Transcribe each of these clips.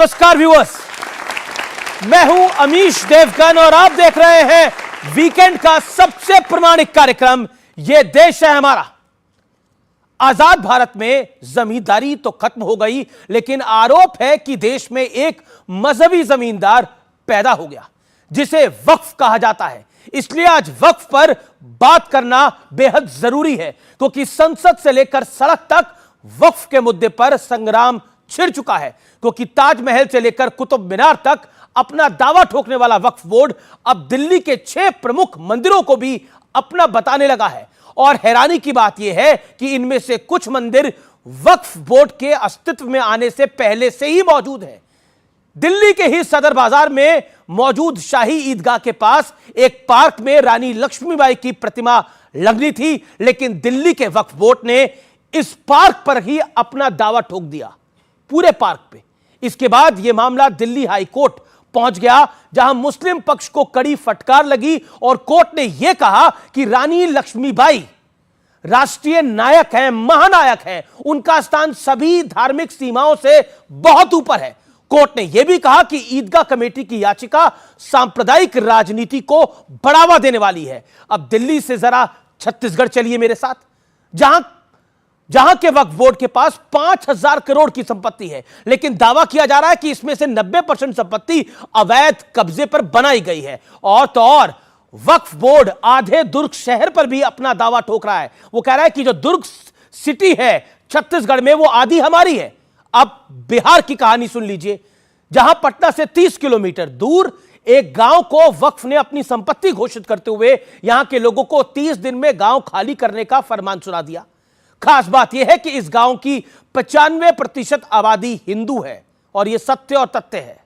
नमस्कार व्यूअर्स, मैं हूं अमीश देवगन और आप देख रहे हैं वीकेंड का सबसे प्रामाणिक कार्यक्रम ये देश है हमारा। आजाद भारत में जमींदारी तो खत्म हो गई, लेकिन आरोप है कि देश में एक मजहबी जमींदार पैदा हो गया जिसे वक्फ कहा जाता है। इसलिए आज वक्फ पर बात करना बेहद जरूरी है, क्योंकि संसद से लेकर सड़क तक वक्फ के मुद्दे पर संग्राम छिड़ चुका है। क्योंकि ताजमहल से लेकर कुतुब मीनार तक अपना दावा ठोकने वाला वक्फ बोर्ड अब दिल्ली के 6 प्रमुख मंदिरों को भी अपना बताने लगा है। और हैरानी की बात यह है कि इनमें से कुछ मंदिर वक्फ बोर्ड के अस्तित्व में आने से पहले से ही मौजूद है। दिल्ली के ही सदर बाजार में मौजूद शाही ईदगाह के पास एक पार्क में रानी लक्ष्मीबाई की प्रतिमा लगनी थी, लेकिन दिल्ली के वक्फ बोर्ड ने इस पार्क पर ही अपना दावा ठोक दिया, पूरे पार्क पे। इसके बाद यह मामला दिल्ली हाई कोर्ट पहुंच गया, जहां मुस्लिम पक्ष को कड़ी फटकार लगी और कोर्ट ने यह कहा कि रानी लक्ष्मीबाई राष्ट्रीय नायक हैं, महानायक हैं, उनका स्थान सभी धार्मिक सीमाओं से बहुत ऊपर है। कोर्ट ने यह भी कहा कि ईदगाह कमेटी की याचिका सांप्रदायिक राजनीति को बढ़ावा देने वाली है। अब दिल्ली से जरा छत्तीसगढ़ चलिए मेरे साथ, जहां के वक्फ बोर्ड के पास 5000 करोड़ की संपत्ति है, लेकिन दावा किया जा रहा है कि इसमें से 90% संपत्ति अवैध कब्जे पर बनाई गई है। और तो और वक्फ बोर्ड आधे दुर्ग शहर पर भी अपना दावा ठोक रहा है। वो कह रहा है कि जो दुर्ग सिटी है छत्तीसगढ़ में, वो आधी हमारी है। अब बिहार की कहानी सुन लीजिए, जहां पटना से 30 किलोमीटर दूर एक गांव को वक्फ ने अपनी संपत्ति घोषित करते हुए यहां के लोगों को 30 दिन में गांव खाली करने का फरमान सुना दिया। खास बात यह है कि इस गांव की 95% आबादी हिंदू है और यह सत्य और तथ्य है।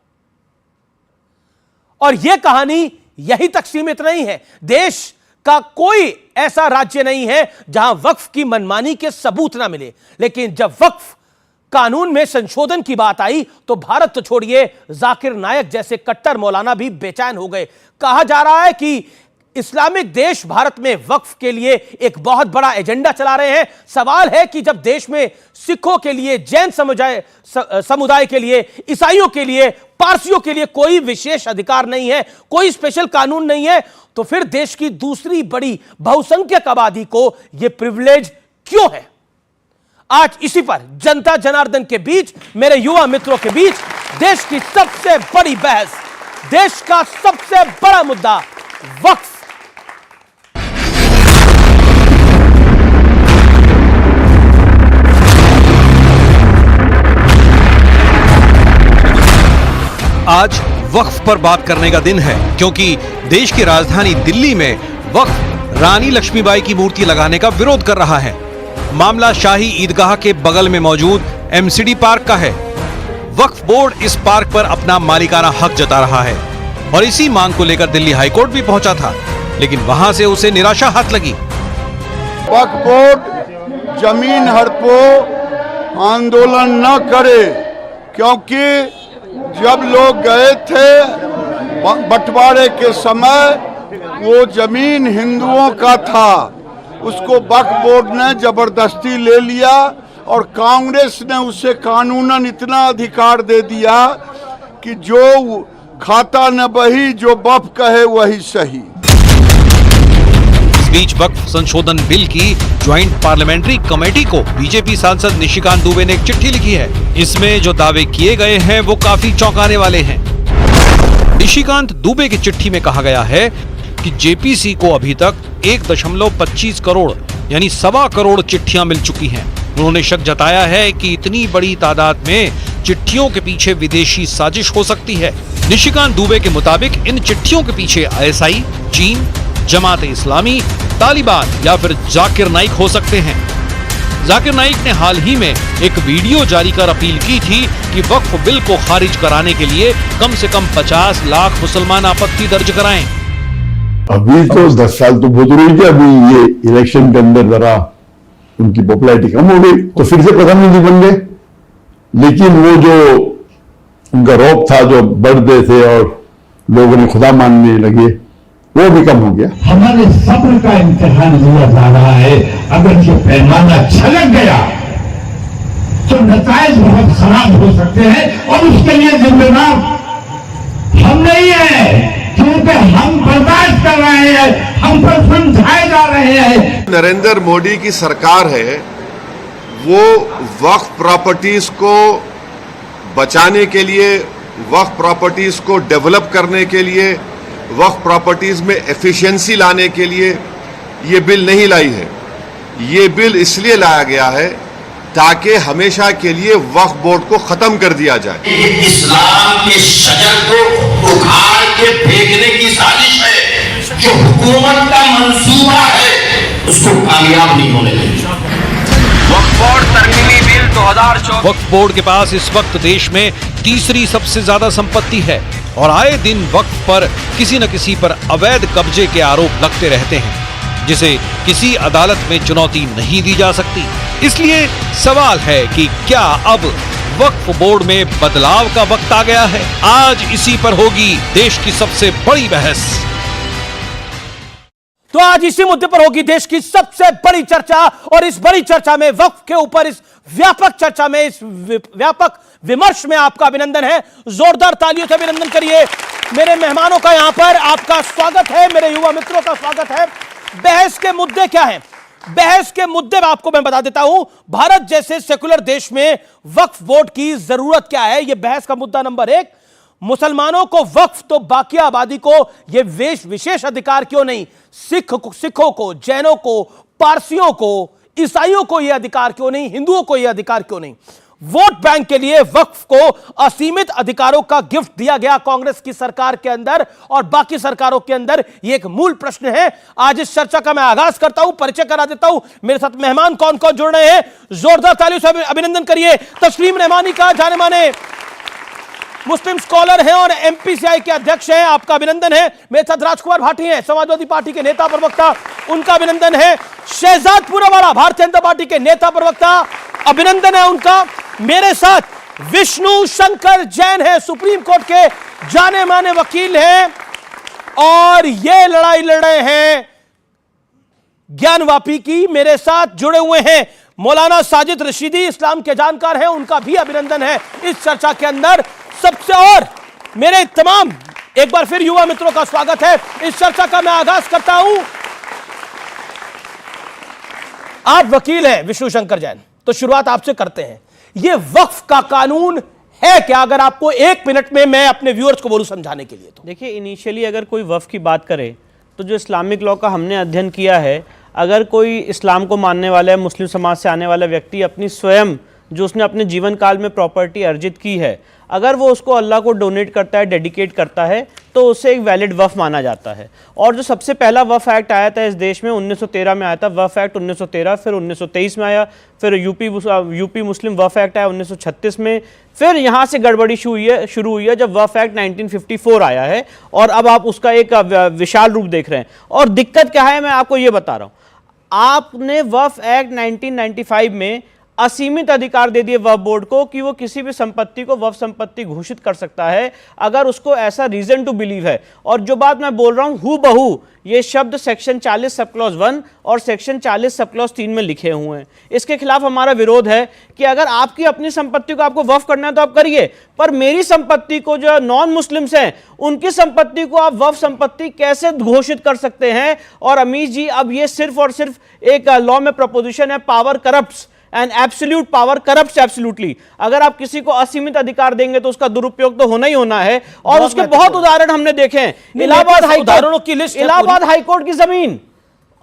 और यह कहानी यहीं तक सीमित नहीं है। देश का कोई ऐसा राज्य नहीं है जहां वक्फ की मनमानी के सबूत ना मिले, लेकिन जब वक्फ कानून में संशोधन की बात आई तो भारत तो छोड़िए, जाकिर नायक जैसे कट्टर मौलाना भी बेचैन हो गए। कहा जा रहा है कि इस्लामिक देश भारत में वक्फ के लिए एक बहुत बड़ा एजेंडा चला रहे हैं। सवाल है कि जब देश में सिखों के लिए, जैन समुदाय के लिए, ईसाइयों के लिए, पारसियों के लिए कोई विशेष अधिकार नहीं है, कोई स्पेशल कानून नहीं है, तो फिर देश की दूसरी बड़ी बहुसंख्यक आबादी को यह प्रिविलेज क्यों है? आज इसी पर जनता जनार्दन के बीच, मेरे युवा मित्रों के बीच देश की सबसे बड़ी बहस, देश का सबसे बड़ा मुद्दा वक्फ। आज वक्फ पर बात करने का दिन है, क्योंकि देश की राजधानी दिल्ली में वक्फ रानी लक्ष्मीबाई की मूर्ति लगाने का विरोध कर रहा है। मामला शाही ईदगाह के बगल में मौजूद एमसीडी पार्क का है। वक्फ बोर्ड इस पार्क पर अपना मालिकाना हक जता रहा है और इसी मांग को लेकर दिल्ली हाईकोर्ट भी पहुंचा था, लेकिन वहां से उसे निराशा हाथ लगी। वक्फ बोर्ड जमीन हड़पो आंदोलन न करे, क्योंकि जब लोग गए थे बंटवारे के समय वो जमीन हिंदुओं का था, उसको वक्फ बोर्ड ने जबरदस्ती ले लिया और कांग्रेस ने उसे कानूनन इतना अधिकार दे दिया कि जो खाता न बही, जो वक्फ कहे वही सही। इस बीच वक्फ संशोधन बिल की ज्वाइंट पार्लियामेंट्री कमेटी को बीजेपी सांसद निशिकांत दुबे ने एक चिट्ठी लिखी है। इसमें जो दावे किए गए हैं वो काफी चौंकाने वाले हैं। निशिकांत दुबे की चिट्ठी में कहा गया है कि जेपीसी को अभी तक 1.25 करोड़ यानी 1.25 करोड़ चिट्ठियां मिल चुकी हैं। उन्होंने शक जताया है कि इतनी बड़ी तादाद में चिट्ठियों के पीछे विदेशी साजिश हो सकती है। निशिकांत दुबे के मुताबिक इन चिट्ठियों के पीछे आईएसआई, चीन, जमात इस्लामी, तालिबान या फिर जाकिर नाइक हो सकते हैं। जाकिर नाइक ने हाल ही में एक वीडियो जारी कर अपील की थी कि वक्फ बिल को खारिज कराने के लिए कम से कम 50 लाख मुसलमान आपत्ति दर्ज कराएं। अभी तो 10 साल तो बहुत रही थी, अभी ये इलेक्शन के अंदर जरा उनकी पॉपुलैरिटी कम हो गई तो फिर से प्रधानमंत्री बन गए। लेकिन वो जो उनका रौब था, जो बढ़ते थे और लोगों ने खुदा मानने लगे, वो भी कम हो गया। हमारे सब्र का इम्तिहान लिया जा रहा है। अगर ये पैमाना छलक गया तो नताइज बहुत खराब हो सकते हैं और उसके लिए जिम्मेदार हम नहीं है, क्योंकि हम बर्दाश्त कर रहे हैं, हम पर समझाए जा रहे हैं। नरेंद्र मोदी की सरकार है, वो वक्फ प्रॉपर्टीज को बचाने के लिए, वक्फ प्रॉपर्टीज को डेवलप करने के लिए, वक्फ प्रॉपर्टीज में एफिशिएंसी लाने के लिए ये बिल नहीं लाई है। ये बिल इसलिए लाया गया है ताकि हमेशा के लिए वक्फ बोर्ड को खत्म कर दिया जाए। इस्लाम के शजर को उखाड़ के फेंकने की साजिश है, जो हुकूमत का मंसूबा है उसको कामयाब नहीं होने देंगे। वक्फ बोर्ड तरमीमी बिल 2024। वक्फ बोर्ड के पास इस वक्त देश में तीसरी सबसे ज्यादा संपत्ति है और आए दिन वक्फ पर किसी न किसी पर अवैध कब्जे के आरोप लगते रहते हैं, जिसे किसी अदालत में चुनौती नहीं दी जा सकती। इसलिए सवाल है कि क्या अब वक्फ बोर्ड में बदलाव का वक्त आ गया है? आज इसी पर होगी देश की सबसे बड़ी बहस। तो आज इसी मुद्दे पर होगी देश की सबसे बड़ी चर्चा, और इस बड़ी चर्चा में, वक्फ के ऊपर इस व्यापक चर्चा में, इस व्यापक विमर्श में आपका अभिनंदन है। जोरदार तालियों से अभिनंदन करिए मेरे मेहमानों का। यहां पर आपका स्वागत है, मेरे युवा मित्रों का स्वागत है। बहस के मुद्दे क्या हैं? बहस के मुद्दे आपको मैं बता देता हूं। भारत जैसे सेकुलर देश में वक्फ बोर्ड की जरूरत क्या है, यह बहस का मुद्दा नंबर 1। मुसलमानों को वक्फ तो बाकी आबादी को यह विशेष अधिकार क्यों नहीं? सिखों को, जैनों को, पारसियों को, ईसाइयों को यह अधिकार क्यों नहीं? हिंदुओं को यह अधिकार क्यों नहीं? वोट बैंक के लिए वक्फ को असीमित अधिकारों का गिफ्ट दिया गया कांग्रेस की सरकार के अंदर और बाकी सरकारों के अंदर। यह एक मूल प्रश्न है। आज इस चर्चा का मैं आगाज करता हूं, परिचय करा देता हूं। मेरे साथ मेहमान कौन कौन जुड़ रहे हैं, जोरदार तालियों से अभिनंदन करिए। तस्लीम रहमानी का जाने माने मुस्लिम स्कॉलर हैं और एमपीसीआई के अध्यक्ष हैं, आपका अभिनंदन है। मेरे साथ राजकुमार भाटी हैं, समाजवादी पार्टी के नेता प्रवक्ता, उनका अभिनंदन है। शहजाद पुरावाला, भारतीय जनता पार्टी के नेता प्रवक्ता, अभिनंदन है उनका। मेरे साथ विष्णु शंकर जैन है, सुप्रीम कोर्ट के जाने माने वकील हैं और ये लड़ाई लड़ रहे हैं ज्ञानवापी की। मेरे साथ जुड़े हुए हैं मौलाना साजिद रशीदी, इस्लाम के जानकार हैं, उनका भी अभिनंदन है इस चर्चा के अंदर सबसे। और मेरे तमाम एक बार फिर युवा मित्रों का स्वागत है। इस चर्चा का मैं आगाज करता हूं। आप वकील हैं विष्णु शंकर जैन, तो शुरुआत आपसे करते हैं। यह वक्फ का कानून है क्या? अगर आपको 1 मिनट में मैं अपने व्यूअर्स को बोलूं समझाने के लिए तो। देखिए, इनिशियली अगर कोई वक्फ की बात करे तो जो इस्लामिक लॉ का हमने अध्ययन किया है, अगर कोई इस्लाम को मानने वाला है, मुस्लिम समाज से आने वाला व्यक्ति अपनी स्वयं जो उसने अपने जीवन काल में प्रॉपर्टी अर्जित की है, अगर वो उसको अल्लाह को डोनेट करता है, डेडिकेट करता है, तो उसे एक वैलिड वफ़ माना जाता है। और जो सबसे पहला वफ़ एक्ट आया था इस देश में 1913 में आया था, वफ़ एक्ट 1913, फिर 1923 में आया, फिर यूपी मुस्लिम वफ़ एक्ट आया 1936 में, फिर यहाँ से गड़बड़ी शुरू हुई है जब वफ़ एक्ट 1954 आया है, और अब आप उसका एक विशाल रूप देख रहे हैं। और दिक्कत क्या है, मैं आपको ये बता रहा हूँ। आपने वफ़ एक्ट 1995 में असीमित अधिकार दे दिए वक्फ बोर्ड को कि वो किसी भी संपत्ति को वक्फ संपत्ति घोषित कर सकता है अगर उसको ऐसा रीजन टू बिलीव है। और जो बात मैं बोल रहा हूं हू बहू ये शब्द सेक्शन 40 सब क्लॉज 1 और सेक्शन 40 सब क्लॉज 3 में लिखे हुए हैं। इसके खिलाफ हमारा विरोध है कि अगर आपकी अपनी संपत्ति को आपको वक्फ करना है तो आप करिए, पर मेरी संपत्ति को जो नॉन मुस्लिम्स हैं उनकी संपत्ति को आप वक्फ संपत्ति कैसे घोषित कर सकते हैं? और अमीश जी, अब ये सिर्फ और सिर्फ एक लॉ में प्रपोजिशन है, power corrupts and absolute power corrupts absolutely. अगर आप किसी को असीमित अधिकार देंगे तो उसका दुरुपयोग तो होना ही होना है। और उसके बहुत उदाहरण हमने देखे हैं। इलाहाबाद हाईकोर्ट की जमीन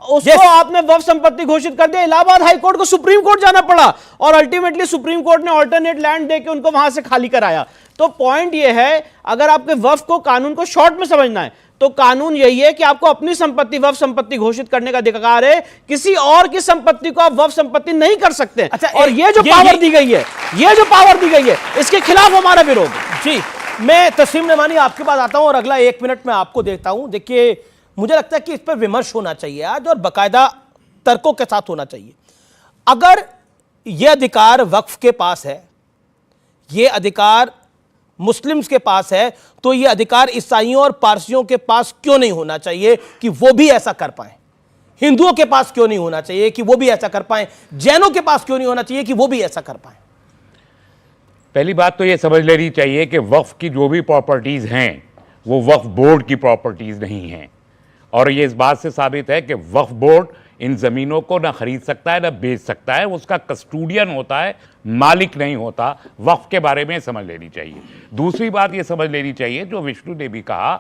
उसको आपने वक्फ संपत्ति घोषित कर दिया। इलाहाबाद हाईकोर्ट को सुप्रीम कोर्ट जाना पड़ा और अल्टीमेटली सुप्रीम कोर्ट ने ऑल्टरनेट लैंड देके उनको वहां से खाली कराया। तो पॉइंट ये है, अगर आपके वक्फ को कानून को शॉर्ट में समझना है तो कानून यही है कि आपको अपनी संपत्ति वक्फ संपत्ति घोषित करने का अधिकार है, किसी और की संपत्ति को आप वक्फ संपत्ति नहीं कर सकते। अच्छा, और ये जो पावर दी गई है, ये जो पावर दी गई है, इसके खिलाफ हमारा विरोध है। जी, मैं तस्लीम रहमानी आपके पास आता हूं और अगला 1 मिनट में आपको देखता हूं। देखिए, मुझे लगता है कि इस पर विमर्श होना चाहिए आज और बाकायदा तर्कों के साथ होना चाहिए। अगर यह अधिकार वक्फ के पास है, यह अधिकार मुस्लिम्स के पास है, तो यह अधिकार ईसाइयों और पारसियों के पास क्यों नहीं होना चाहिए कि वो भी ऐसा कर पाए? हिंदुओं के पास क्यों नहीं होना चाहिए कि वो भी ऐसा कर पाए? जैनों के पास क्यों नहीं होना चाहिए कि वो भी ऐसा कर पाए? पहली बात तो ये समझ लेनी चाहिए कि वक्फ की जो भी प्रॉपर्टीज़ हैं वो वक्फ बोर्ड की प्रॉपर्टीज़ नहीं हैं, और ये इस बात से साबित है कि वक्फ बोर्ड इन ज़मीनों को ना खरीद सकता है ना बेच सकता है, उसका कस्टोडियन होता है, मालिक नहीं होता। वक्फ के बारे में समझ लेनी चाहिए। दूसरी बात ये समझ लेनी चाहिए जो विष्णु ने भी कहा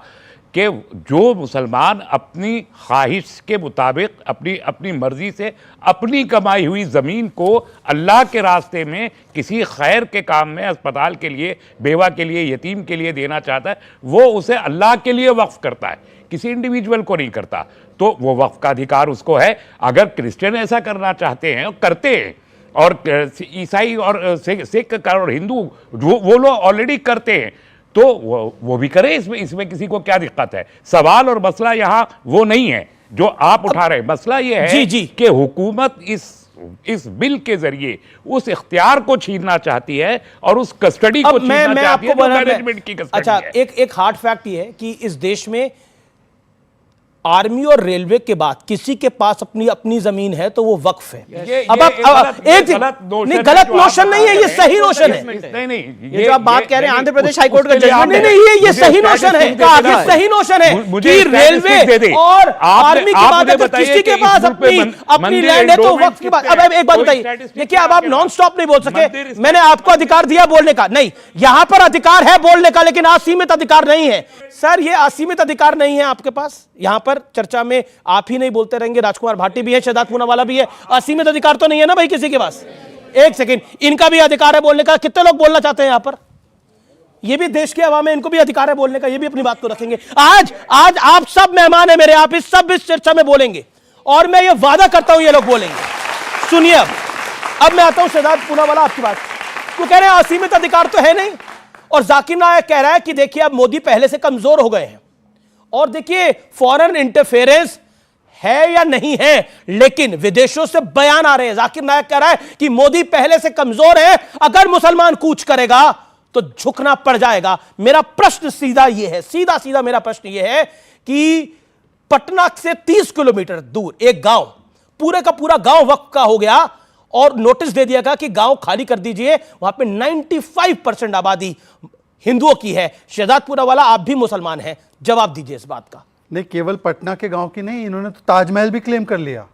कि जो मुसलमान अपनी ख्वाहिश के मुताबिक अपनी मर्जी से अपनी कमाई हुई ज़मीन को अल्लाह के रास्ते में किसी खैर के काम में, अस्पताल के लिए, बेवा के लिए, यतीम के लिए देना चाहता है, वो उसे अल्लाह के लिए वक्फ करता है, किसी इंडिविजुअल को नहीं करता। तो वो वक्फ का अधिकार उसको है। अगर क्रिश्चियन ऐसा करना चाहते हैं और करते हैं, और ईसाई और सिख और हिंदू वो लोग ऑलरेडी करते हैं, तो वो भी करें। इसमें किसी को क्या दिक्कत है? सवाल और मसला यहाँ वो नहीं है जो आप उठा रहे हैं। मसला ये है कि हुकूमत इस बिल के जरिए उस इख्तियार को छीनना चाहती है और उस कस्टडी को छीनना चाहती है जो मैनेजमेंट की कस्टडी अच्छा, है। एक हार्ड फैक्ट ये है कि इस देश में आर्मी और रेलवे के बाद किसी के पास अपनी जमीन है तो वो वक्फ है। अब गलत नोशन नहीं है, ये सही नोशन है। नहीं, ये जो आप बात कह रहे हैं आंध्र प्रदेश हाईकोर्ट का जजमेंट, नहीं, ये सही नोशन है, ये सही नोशन है कि रेलवे और आर्मी के बाद अगर किसी के पास अपनी लैंड है तो वक्फ के बाद। अब एक बात बताइए, देखिए अब आप नॉन स्टॉप नहीं बोल सके, मैंने आपको अधिकार दिया बोलने का, नहीं, यहां पर अधिकार है बोलने का, लेकिन असीमित अधिकार नहीं है। सर ये असीमित अधिकार नहीं है आपके पास। यहां पर चर्चा में आप ही नहीं बोलते रहेंगे, राजकुमार भाटी भी है, शहजाद पूनावाला भी है। असीमित अधिकार तो नहीं है ना भाई किसी के पास। एक सेकंड, इनका भी अधिकार है बोलने का। कितने लोग बोलना चाहते हैं यहां पर? ये भी देश के अवाम है, इनको भी अधिकार है बोलने का, ये भी अपनी बात को रखेंगे। आज आप सब मेहमान है मेरे, आप इस चर्चा में बोलेंगे और मैं ये वादा करता हूं ये लोग बोलेंगे। सुनिए अब मैं आता हूं शहजाद पूनावाला, आपकी बात तो कह रहे हैं असीमित अधिकार तो है नहीं, और जाकिर नायक कह रहा है कि देखिए अब मोदी पहले से कमजोर हो गए हैं, और देखिए फॉरेन इंटरफेरेंस है या नहीं है, लेकिन विदेशों से बयान आ रहे हैं। जाकिर नायक कह रहा है कि मोदी पहले से कमजोर है, अगर मुसलमान कूच करेगा तो झुकना पड़ जाएगा। मेरा प्रश्न सीधा यह है, सीधा मेरा प्रश्न यह है कि पटना से 30 किलोमीटर दूर एक गांव, पूरे का पूरा गांव वक्फ का हो गया और नोटिस दे दिया गया कि गांव खाली कर दीजिए। वहां पे 95% आबादी हिंदुओं की है। शहजाद पूनावाला, आप भी मुसलमान हैं, जवाब दीजिए इस बात का। नहीं, केवल पटना के गांव की नहीं, इन्होंने तो ताजमहल भी क्लेम कर लिया।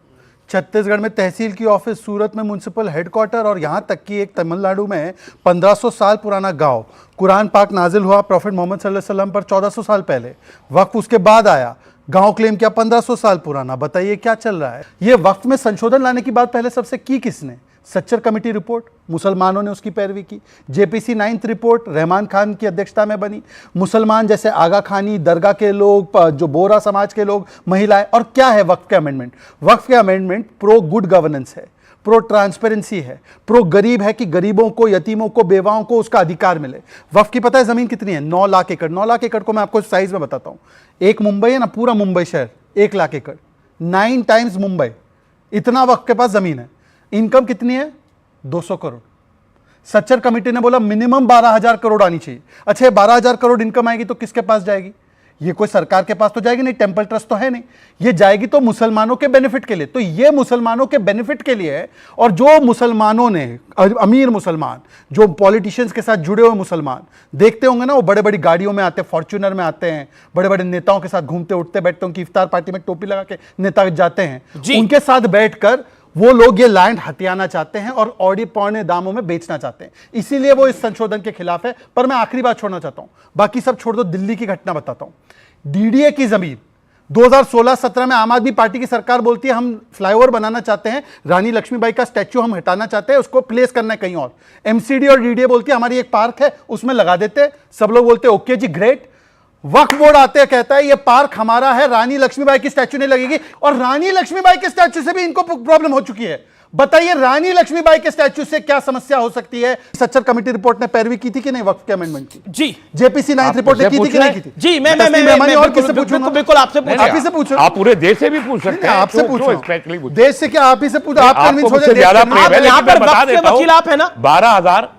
छत्तीसगढ़ में तहसील की ऑफिस, सूरत में म्युनिसिपल हेडक्वार्टर, और यहाँ तक कि एक तमिलनाडु में 1500 साल पुराना गांव। कुरान पाक नाजिल हुआ प्रॉफिट मोहम्मद सल्लल्लाहु अलैहि वसल्लम पर 1400 साल पहले, वक्फ उसके बाद आया, गांव क्लेम किया 1500 साल पुराना। बताइए क्या चल रहा है? ये वक्फ में संशोधन लाने की बात पहले सबसे की किसने? सच्चर कमेटी रिपोर्ट, मुसलमानों ने उसकी पैरवी की। JPC 9th report Rahman Khan की अध्यक्षता में बनी। मुसलमान जैसे आगा खानी, दरगाह के लोग, जो बोरा समाज के लोग, महिलाएं। और क्या है वक्फ के अमेंडमेंट? वक्फ के अमेंडमेंट प्रो गुड गवर्नेंस है, प्रो ट्रांसपेरेंसी है, प्रो गरीब है कि गरीबों को, यतीमों को, बेवाओं को उसका अधिकार मिले। वक्फ की पता है जमीन कितनी है? 9 लाख एकड़। 9 लाख एकड़ को मैं आपको साइज में बताता हूं। एक मुंबई है ना, पूरा मुंबई शहर 1 लाख एकड़, 9 टाइम्स मुंबई, इतना वक्फ के पास जमीन है। इनकम कितनी है? 200 करोड़। सच्चर कमेटी ने बोला मिनिमम 12,000 करोड़ आनी चाहिए। अच्छा, 12,000 करोड़ इनकम आएगी तो किसके पास जाएगी? ये कोई सरकार के पास तो जाएगी नहीं, टेंपल ट्रस्ट तो है नहीं, ये जाएगी तो मुसलमानों के बेनिफिट के लिए। तो ये मुसलमानों के बेनिफिट के लिए है। और जो मुसलमानों ने, अमीर मुसलमान, जो पॉलिटिशियंस के साथ जुड़े हुए मुसलमान, देखते होंगे ना, वो बड़े बड़ी गाड़ियों में आते हैं, फॉर्च्यूनर में आते हैं, बड़े बड़े नेताओं के साथ घूमते उठते बैठते, उनकी इफ्तार पार्टी में टोपी लगा के नेता जाते हैं, उनके साथ बैठकर वो लोग ये लैंड हथियाना चाहते हैं और ऑडी पौने दामों में बेचना चाहते हैं। इसीलिए वो इस संशोधन के खिलाफ है। पर मैं आखिरी बात छोड़ना चाहता हूं, बाकी सब छोड़ दो, दिल्ली की घटना बताता हूं। डीडीए की जमीन 2016-17 में आम आदमी पार्टी की सरकार बोलती है हम फ्लाईओवर बनाना चाहते हैं, रानी लक्ष्मीबाई का स्टैच्यू हम हटाना चाहते हैं, उसको प्लेस करना है कहीं और। एमसीडी और डीडीए बोलती है हमारी एक पार्क है उसमें लगा देते, सब लोग बोलते हैं ओके जी ग्रेट। वक्फ बोर्ड आते हैं, कहता है ये पार्क हमारा है, रानी लक्ष्मीबाई की स्टैच्यू नहीं लगेगी। और रानी लक्ष्मीबाई के स्टैच्यू से भी इनको प्रॉब्लम हो चुकी है। बताइए रानी लक्ष्मीबाई के स्टैच्यू से क्या समस्या हो सकती है? सच्चर कमेटी रिपोर्ट ने पैरवी की थी कि नहीं वक्फ के अमेंडमेंट की? जी। जेपीसी 9th रिपोर्ट ने की थी कि नहीं की थी? जी, मैं और किससे पूछूंगा? बिल्कुल आपसे पूछ, आप ही से पूछो। आप पूरे देश से भी पूछ सकते हैं, आपसे पूछो। देश से क्या, आप ही से पूछो। आप आपको मुझसे ज्यादा प्रेम है, यहाँ पर वक्फ के वकील आप है ना? 12,000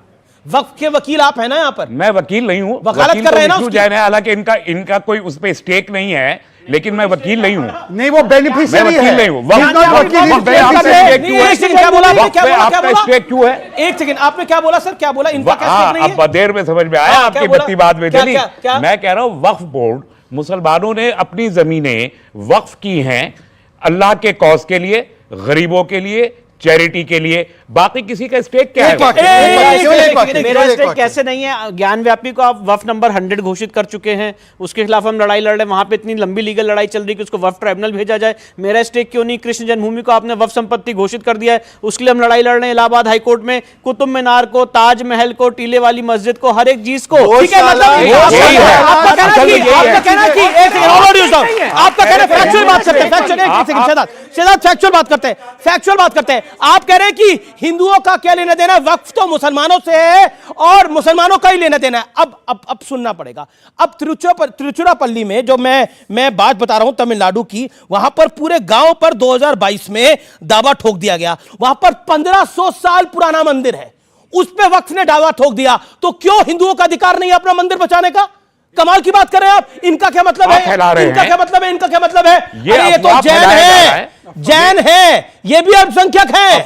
वक्फ के वकील आप है ना? यहाँ पर मैं वकील नहीं हूँ, वकालत कर रहे हैं ना हालांकि इनका कोई उस पर स्टेक नहीं है, लेकिन मैं वकील नहीं हूं। नहीं, वो बेनिफिशियरी मैं है। वकील नहीं हूं। He's not वक्त वकील, he's पे आपका beneficiary। स्टेक क्यों है? एक सेकंड, क्या बोला आपने? वक्त क्या पे बोला? क्या आपका बोला? स्टेक क्यों है? एक सेकंड, आपने क्या बोला सर? क्या बोला? इनका क्या स्टेक नहीं है? अब देर में समझ में आया, हाँ, आपकी क्या बोला? बत्ती बाद में क्या- चली। क्या- क्या? मैं कह रहा हूं वक्फ बोर्ड, मुसलमानों ने अपनी जमीनें वक्फ की हैं अल्लाह के कौज के लिए, गरीबों के लिए, चैरिटी के लिए। बाकी किसी का स्टेक क्या है? मेरा स्टेक कैसे नहीं है? ज्ञान व्यापी को आप वफ नंबर 100 घोषित कर चुके हैं, उसके खिलाफ हम लड़ाई लड़ रहे हैं, वहां पे इतनी लंबी लीगल लड़ाई चल रही है कि उसको वफ ट्राइब्यूनल भेजा जाए। मेरा स्टेक क्यों नहीं? कृष्ण जन्मभूमि को आपने वफ संपत्ति घोषित कर दिया है, उसके लिए हम लड़ाई लड़ रहे हैं इलाहाबाद हाईकोर्ट में। कुतुब मीनार को, ताजमहल को, टीले वाली मस्जिद को, हर एक चीज को, ठीक है, मतलब यही है। आपका कहना असल में कि- यही है। आपका कहना कि एक सेकंड, hold on, आपका कहना फैक्चुअल बात करते हैं, फैक्चुअल, एक सेकंड शहजाद फैक्चुअल बात करते हैं, फैक्चुअल बात करते हैं। आप कह रहे हैं कि हिंदुओं का क्या लेना देना, वक्फ तो मुसलमानों से है और मुसलमानों का ही लेना देना है। अब सुनना पड़ेगा। अब तिरुचिरापल्ली में जो मैं बात बता रहा हूं तमिलनाडु की, वहां पर पूरे गांव पर 2022 में दावा ठोक दिया गया। वहां पर 1500 साल पुराना मंदिर है, उस पे वक्फ ने दावा ठोक दिया। तो क्यों हिंदुओं का अधिकार नहीं है अपना मंदिर बचाने का? कमाल की बात कर रहे हैं आप। इनका क्या मतलब है? इनका क्या मतलब है? इनका क्या मतलब है? अरे ये तो जैन है, जैन है, ये भी अल्पसंख्यक है, ये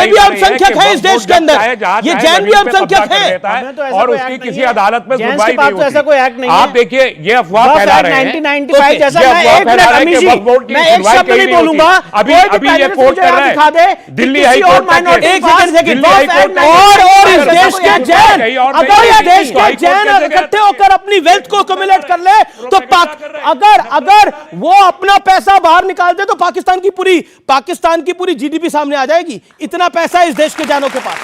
भी अल्पसंख्यक है इस देश के अंदर, ये जैन भी अल्पसंख्यक है और उसकी किसी अदालत में सुनवाई नहीं होती। ऐसा कोई एक्ट नहीं है। आप देखिए ये अफवाह फैला रहे हैं 1995 जैसा। ये मैं अफवाह एक फैला मिनट रहे हैं कि अमीश वक्फ बोर्ड जी, की मैं एक सुनवाई शब्द कहीं नहीं नहीं होती। बोलूंगा। अभी कोई भी अभी ये पहले कोर्ट मुझे कर यहाँ रहे दिखा दे हैं कि दिल्ली किसी हाई और कोर्ट minority एक सेकंड दिल्ली हाई कोर्ट ने- और इस देश के जैन, कहीं और अगर नहीं ये है। देश के हाई कोर्ट जैन कैसे गया? इकट्ठे होकर अपनी वेल्थ को कम्युलेट कर ले तो अगर वो अपना पैसा बाहर निकाल दे तो पाकिस्तान की पूरी जीडीपी सामने आ जाएगी। इतना पैसा है इस देश के जानों के पास,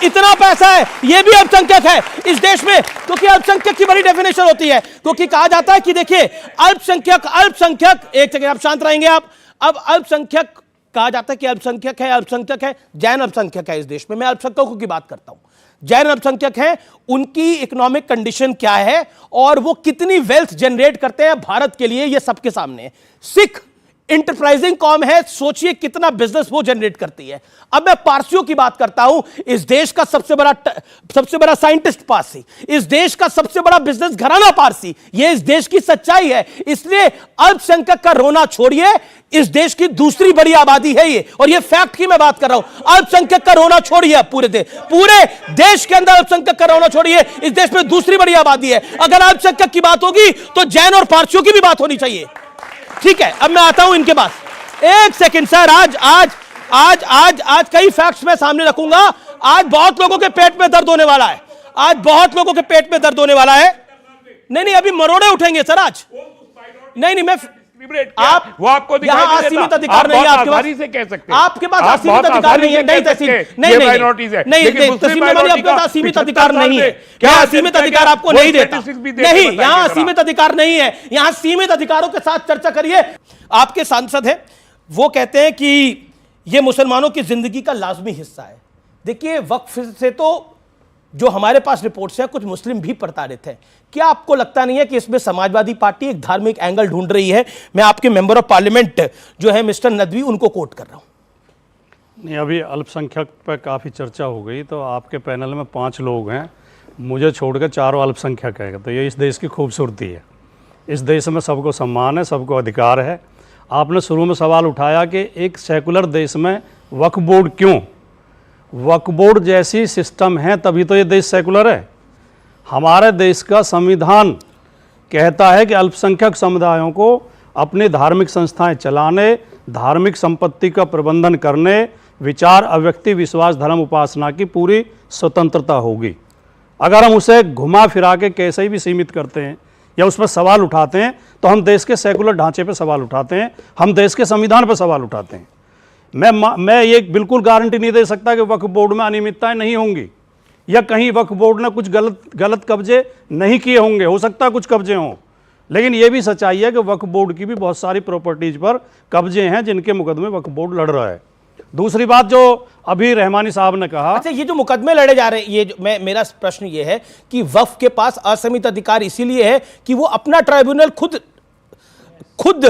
इतना पैसा है। ये भी अल्पसंख्यक है इस देश में, क्योंकि अल्पसंख्यक की बड़ी डेफिनेशन होती है, क्योंकि कहा जाता है कि देखिए अल्पसंख्यक एक सेकंड आप शांत रहेंगे आप। अब अल्पसंख्यक कहा जाता है कि अल्पसंख्यक है, जैन अल्पसंख्यक है इस देश में। मैं अल्पसंख्यकों की बात करता हूं। जैन अल्पसंख्यक हैं, उनकी इकोनॉमिक कंडीशन क्या है और वो कितनी वेल्थ जनरेट करते हैं भारत के लिए, ये सबके सामने है। सिख इंटरप्राइजिंग कौम है, सोचिए कितना बिजनेस वो जनरेट करती है। अब मैं पारसियों की बात करता हूं, इस देश का सबसे बड़ा साइंटिस्ट पारसी, इस देश का सबसे बड़ा बिजनेस घराना पारसी, ये इस देश की सच्चाई है। इसलिए अल्पसंख्यक का रोना छोड़िए, इस देश की दूसरी बड़ी आबादी है ये, और ये फैक्ट की मैं बात कर रहा हूं। अल्पसंख्यक का रोना छोड़िए, पूरे देश के अंदर अल्पसंख्यक का रोना छोड़िए, इस देश में दूसरी बड़ी आबादी है। अगर अल्पसंख्यक की बात होगी तो जैन और पारसियों की भी बात होनी चाहिए। ठीक है, अब मैं आता हूं इनके पास। एक सेकंड सर, आज कई फैक्ट्स मैं सामने रखूंगा। आज बहुत लोगों के पेट में दर्द होने वाला है, नहीं अभी मरोड़े उठेंगे सर आज। नहीं मैं आप वो आपको दिखाई यहाँ नहीं देता। असीमित अधिकार आप नहीं है बहुत आपके पास। आसानी से कह सकते हैं। आपके पास आप असीमित बहुत अधिकार आसानी नहीं है। से नहीं कह सकते हैं, नहीं ये नहीं minorities है। नहीं लेकिन नहीं मुस्लिम तस्लीम अली, आपके minority पास का असीमित 75 अधिकार नहीं है। साल से यहाँ क्या असीमित क्या अधिकार आपको वो नहीं देता। statistics भी देख के नहीं, बताइए यहाँ जरा। असीमित अधिकार नहीं है। यहाँ सीमित अधिकारों के साथ चर्चा करिए। आपके सांसद हैं, वो कहते हैं कि ये मुसलमानों की जिंदगी का लाजमी हिस्सा है। देखिए वक्फ से तो जो हमारे पास रिपोर्ट्स हैं, कुछ मुस्लिम भी प्रताड़ित हैं। क्या आपको लगता नहीं है कि इसमें समाजवादी पार्टी एक धार्मिक एंगल ढूंढ रही है? मैं आपके मेंबर ऑफ पार्लियामेंट जो है मिस्टर नदवी, उनको कोट कर रहा हूं। नहीं, अभी अल्पसंख्यक पर काफ़ी चर्चा हो गई, तो आपके पैनल में 5 लोग हैं, मुझे छोड़कर 4 अल्पसंख्यक है। तो ये इस देश की खूबसूरती है। इस देश में सबको सम्मान है, सबको अधिकार है। आपने शुरू में सवाल उठाया कि एक सेकुलर देश में वक्फ बोर्ड क्यों? वक्फ बोर्ड जैसी सिस्टम है तभी तो ये देश सेकुलर है। हमारे देश का संविधान कहता है कि अल्पसंख्यक समुदायों को अपनी धार्मिक संस्थाएं चलाने, धार्मिक संपत्ति का प्रबंधन करने, विचार, अव्यक्ति, विश्वास, धर्म, उपासना की पूरी स्वतंत्रता होगी। अगर हम उसे घुमा फिरा के कैसे भी सीमित करते हैं या उस पर सवाल उठाते हैं तो हम देश के सेकुलर ढांचे पर सवाल उठाते हैं, हम देश के संविधान पर सवाल उठाते हैं। मैं ये बिल्कुल गारंटी नहीं दे सकता कि वक्फ बोर्ड में अनियमितताएं नहीं होंगी या कहीं वक्फ बोर्ड ने कुछ गलत कब्जे नहीं किए होंगे, हो सकता है कुछ कब्जे हों, लेकिन ये भी सच्चाई है कि वक्फ बोर्ड की भी बहुत सारी प्रॉपर्टीज पर कब्जे हैं जिनके मुकदमे वक्फ बोर्ड लड़ रहा है। दूसरी बात जो अभी रहमानी साहब ने कहा, अच्छा ये जो मुकदमे लड़े जा रहे हैं, ये मेरा प्रश्न ये है कि वक्फ के पास असीमित अधिकार इसीलिए है कि वो अपना ट्राइब्यूनल खुद खुद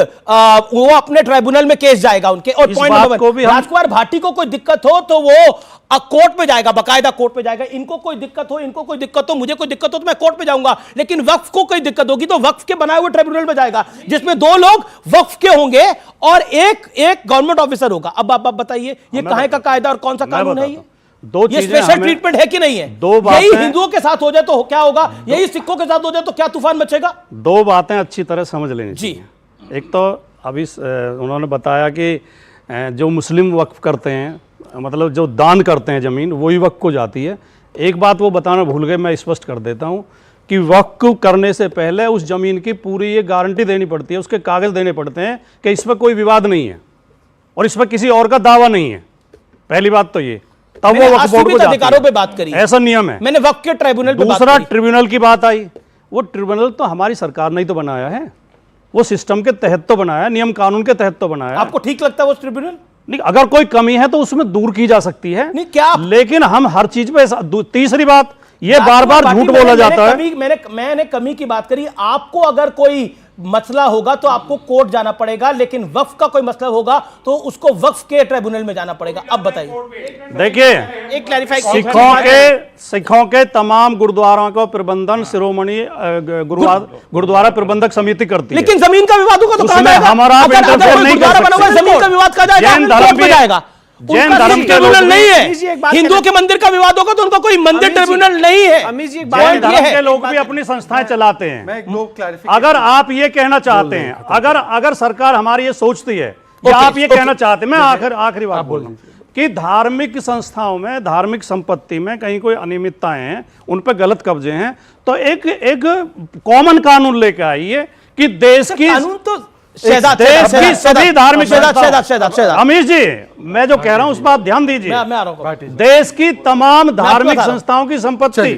वो अपने ट्राइब्यूनल में केस जाएगा उनके। और इस पॉइंट बात नंबर को भी हम- राजकुमार भाटी को कोई दिक्कत हो तो वो कोर्ट पे जाएगा, बकायदा कोर्ट पे जाएगा। इनको कोई दिक्कत हो, इनको कोई दिक्कत हो, मुझे कोई दिक्कत हो तो मैं कोर्ट पे जाऊंगा। लेकिन वक्फ को कोई दिक्कत होगी तो वक्फ के बनाए हुए ट्राइब्यूनल में जाएगा, जिसमें 2 लोग वक्फ के होंगे और एक गवर्नमेंट ऑफिसर होगा। अब आप बताइए ये कहां का कायदा और कौन सा कानून है? दो ये चीजें स्पेशल हमें- ट्रीटमेंट है कि नहीं है? दो बातें- यही हिंदुओं के साथ हो जाए तो क्या होगा, यही सिखों के साथ हो जाए तो क्या तूफान मचेगा? 2 बातें अच्छी तरह समझ लेनी जी। चाहिए। एक तो अभी उन्होंने बताया कि जो मुस्लिम वक्फ करते हैं, मतलब जो दान करते हैं ज़मीन, वही वक्फ को जाती है। एक बात वो बताना भूल गए, मैं स्पष्ट कर देता हूँ कि वक्फ करने से पहले उस ज़मीन की पूरी ये गारंटी देनी पड़ती है, उसके कागज़ देने पड़ते हैं कि इस पर कोई विवाद नहीं है और इस पर किसी और का दावा नहीं है। पहली बात तो ये, तब वो वक्फ बोर्ड को जाती अधिकारों है। पे बात करी, ऐसा नियम है। मैंने वक्फ के ट्राइब्यूनल पे बात दूसरा, करी। ट्रिब्यूनल की बात आई, वो ट्रिब्यूनल तो हमारी सरकार ने ही तो बनाया है, वो सिस्टम के तहत तो बनाया, नियम कानून के तहत तो बनाया। आपको ठीक लगता है वो ट्रिब्यूनल? नहीं, अगर कोई कमी है तो उसमें दूर की जा सकती है। नहीं, क्या लेकिन हम हर चीज पे तीसरी बात, ये बार बार झूठ बोला जाता है। मैंने कमी की बात करी। आपको अगर कोई मसला होगा तो आपको कोर्ट जाना पड़ेगा, लेकिन वक्फ का कोई मसला होगा तो उसको वक्फ के ट्राइब्यूनल में जाना पड़ेगा। अब बताइए, देखिए, एक क्लैरिफाई, सिखों के तमाम गुरुद्वारों का प्रबंधन शिरोमणि गुरुद्वारा प्रबंधक समिति करती है। लेकिन जमीन का विवाद होगा तो कहां उसमें जाएगा? हमारा आप अगर इंटरफेयर कोई नहीं कर गुरुद्वारा बना हुआ है, सकते। जमीन का विवाद कहां जाएगा? जैन धर्म कोर्ट पे के- जाएगा। जैन उनका धर्म के ट्रिब्यूनल लोग नहीं अमीश जी, है। एक बात हिंदुओं के मंदिर का विवाद होगा तो उनका कोई मंदिर ट्रिब्यूनल नहीं है। अमीश जी, एक जैन बात धर्म के लोग भी अपनी संस्थाएं चलाते हैं। मैं एक दो क्लैरिफिकेशन, अगर आप ये कहना चाहते हैं, अगर सरकार हमारी ये सोचती है कि आप ये कहना चाहते हैं, मैं आखिरी बात बोल रहा हूं कि धार्मिक संस्थाओं में, धार्मिक संपत्ति में कहीं कोई अनियमितताएं हैं, उन पर गलत कब्जे हैं, तो एक कॉमन कानून लेकर आइए कि देश की कानून तो देश की सभी धार्मिक शहजाद, अमीश जी, मैं जो कह रहा हूं उस पर आप ध्यान दीजिए। मैं आ रहा हूं। देश की तमाम धार्मिक बता रहा हूं। संस्थाओं की संपत्ति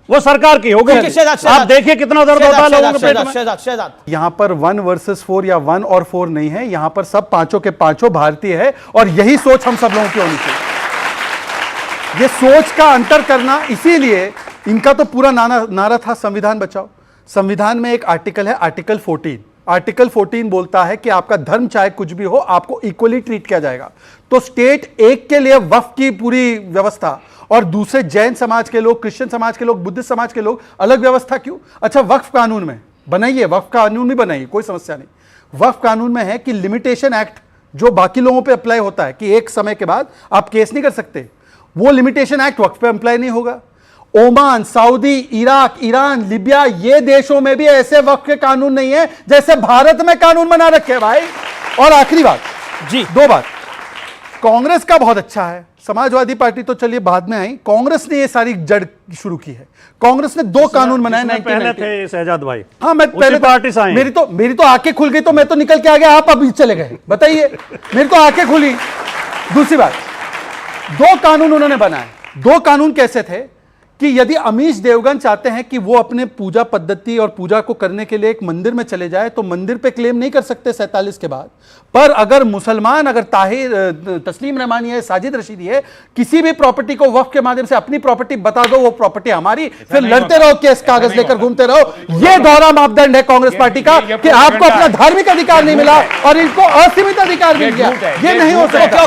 वो सरकार की होगी। शहजाद, आप देखिए कितना दर्द होता है लोगों के पेट में। शहजाद, यहाँ पर 1 वर्सेस 4 या 1 और 4 नहीं है, यहाँ पर सब पांचों के पांचों भारतीय है और यही सोच हम सब लोगों की होनी चाहिए। ये सोच का अंतर करना, इसीलिए इनका तो पूरा नारा था संविधान बचाओ। संविधान में एक आर्टिकल है, आर्टिकल 14। आर्टिकल 14 बोलता है कि आपका धर्म चाहे कुछ भी हो, आपको इक्वली ट्रीट किया जाएगा। तो स्टेट एक के लिए वक्फ की पूरी व्यवस्था और दूसरे जैन समाज के लोग, क्रिश्चियन समाज के लोग, बुद्धिस्ट समाज के लोग अलग व्यवस्था क्यों? अच्छा, वक्फ कानून में बनाइए, वक्फ कानून भी बनाइए, कोई समस्या नहीं। वक्फ कानून में है कि लिमिटेशन एक्ट जो बाकी लोगों पे अप्लाई होता है कि एक समय के बाद आप केस नहीं कर सकते, वो लिमिटेशन एक्ट वक्फ पे अप्लाई नहीं होगा। Oman, Saudi, Iraq, Iran, Libya, ये देशों में भी ऐसे वक्फ के कानून नहीं है जैसे भारत में कानून बना रखे हैं भाई। और आखिरी बात जी, 2 बात, कांग्रेस का बहुत अच्छा है, समाजवादी पार्टी तो चलिए बाद में आई, कांग्रेस ने ये सारी जड़ शुरू की है। कांग्रेस ने 2 कानून बनाए जिसमें पहले 1990। थे शहजाद भाई। हाँ, मैं उसी पहले पार्टी से आए। मेरी तो आंखें खुल गई तो मैं तो निकल के आ गया, आप अभी चले गए। बताइए, मेरी तो आंखें खुली। दूसरी बात, 2 कानून उन्होंने बनाए। 2 कानून कैसे थे कि यदि अमीश देवगन चाहते हैं कि वो अपने पूजा पद्धति और पूजा को करने के लिए एक मंदिर में चले जाए तो मंदिर पे क्लेम नहीं कर सकते 47 के बाद। पर अगर मुसलमान, अगर ताहिर, तस्लीम रहमानी है, साजिद रशीदी है, किसी भी प्रॉपर्टी को वक्फ के माध्यम से अपनी प्रॉपर्टी बता दो, वो प्रॉपर्टी हमारी, फिर लड़ते रहो, केस कागज लेकर घूमते रहो। ये दोहरा मापदंड है कांग्रेस पार्टी का कि आपको अपना धार्मिक अधिकार नहीं मिला और इनको असीमित अधिकार मिल गया। ये नहीं हो सकता।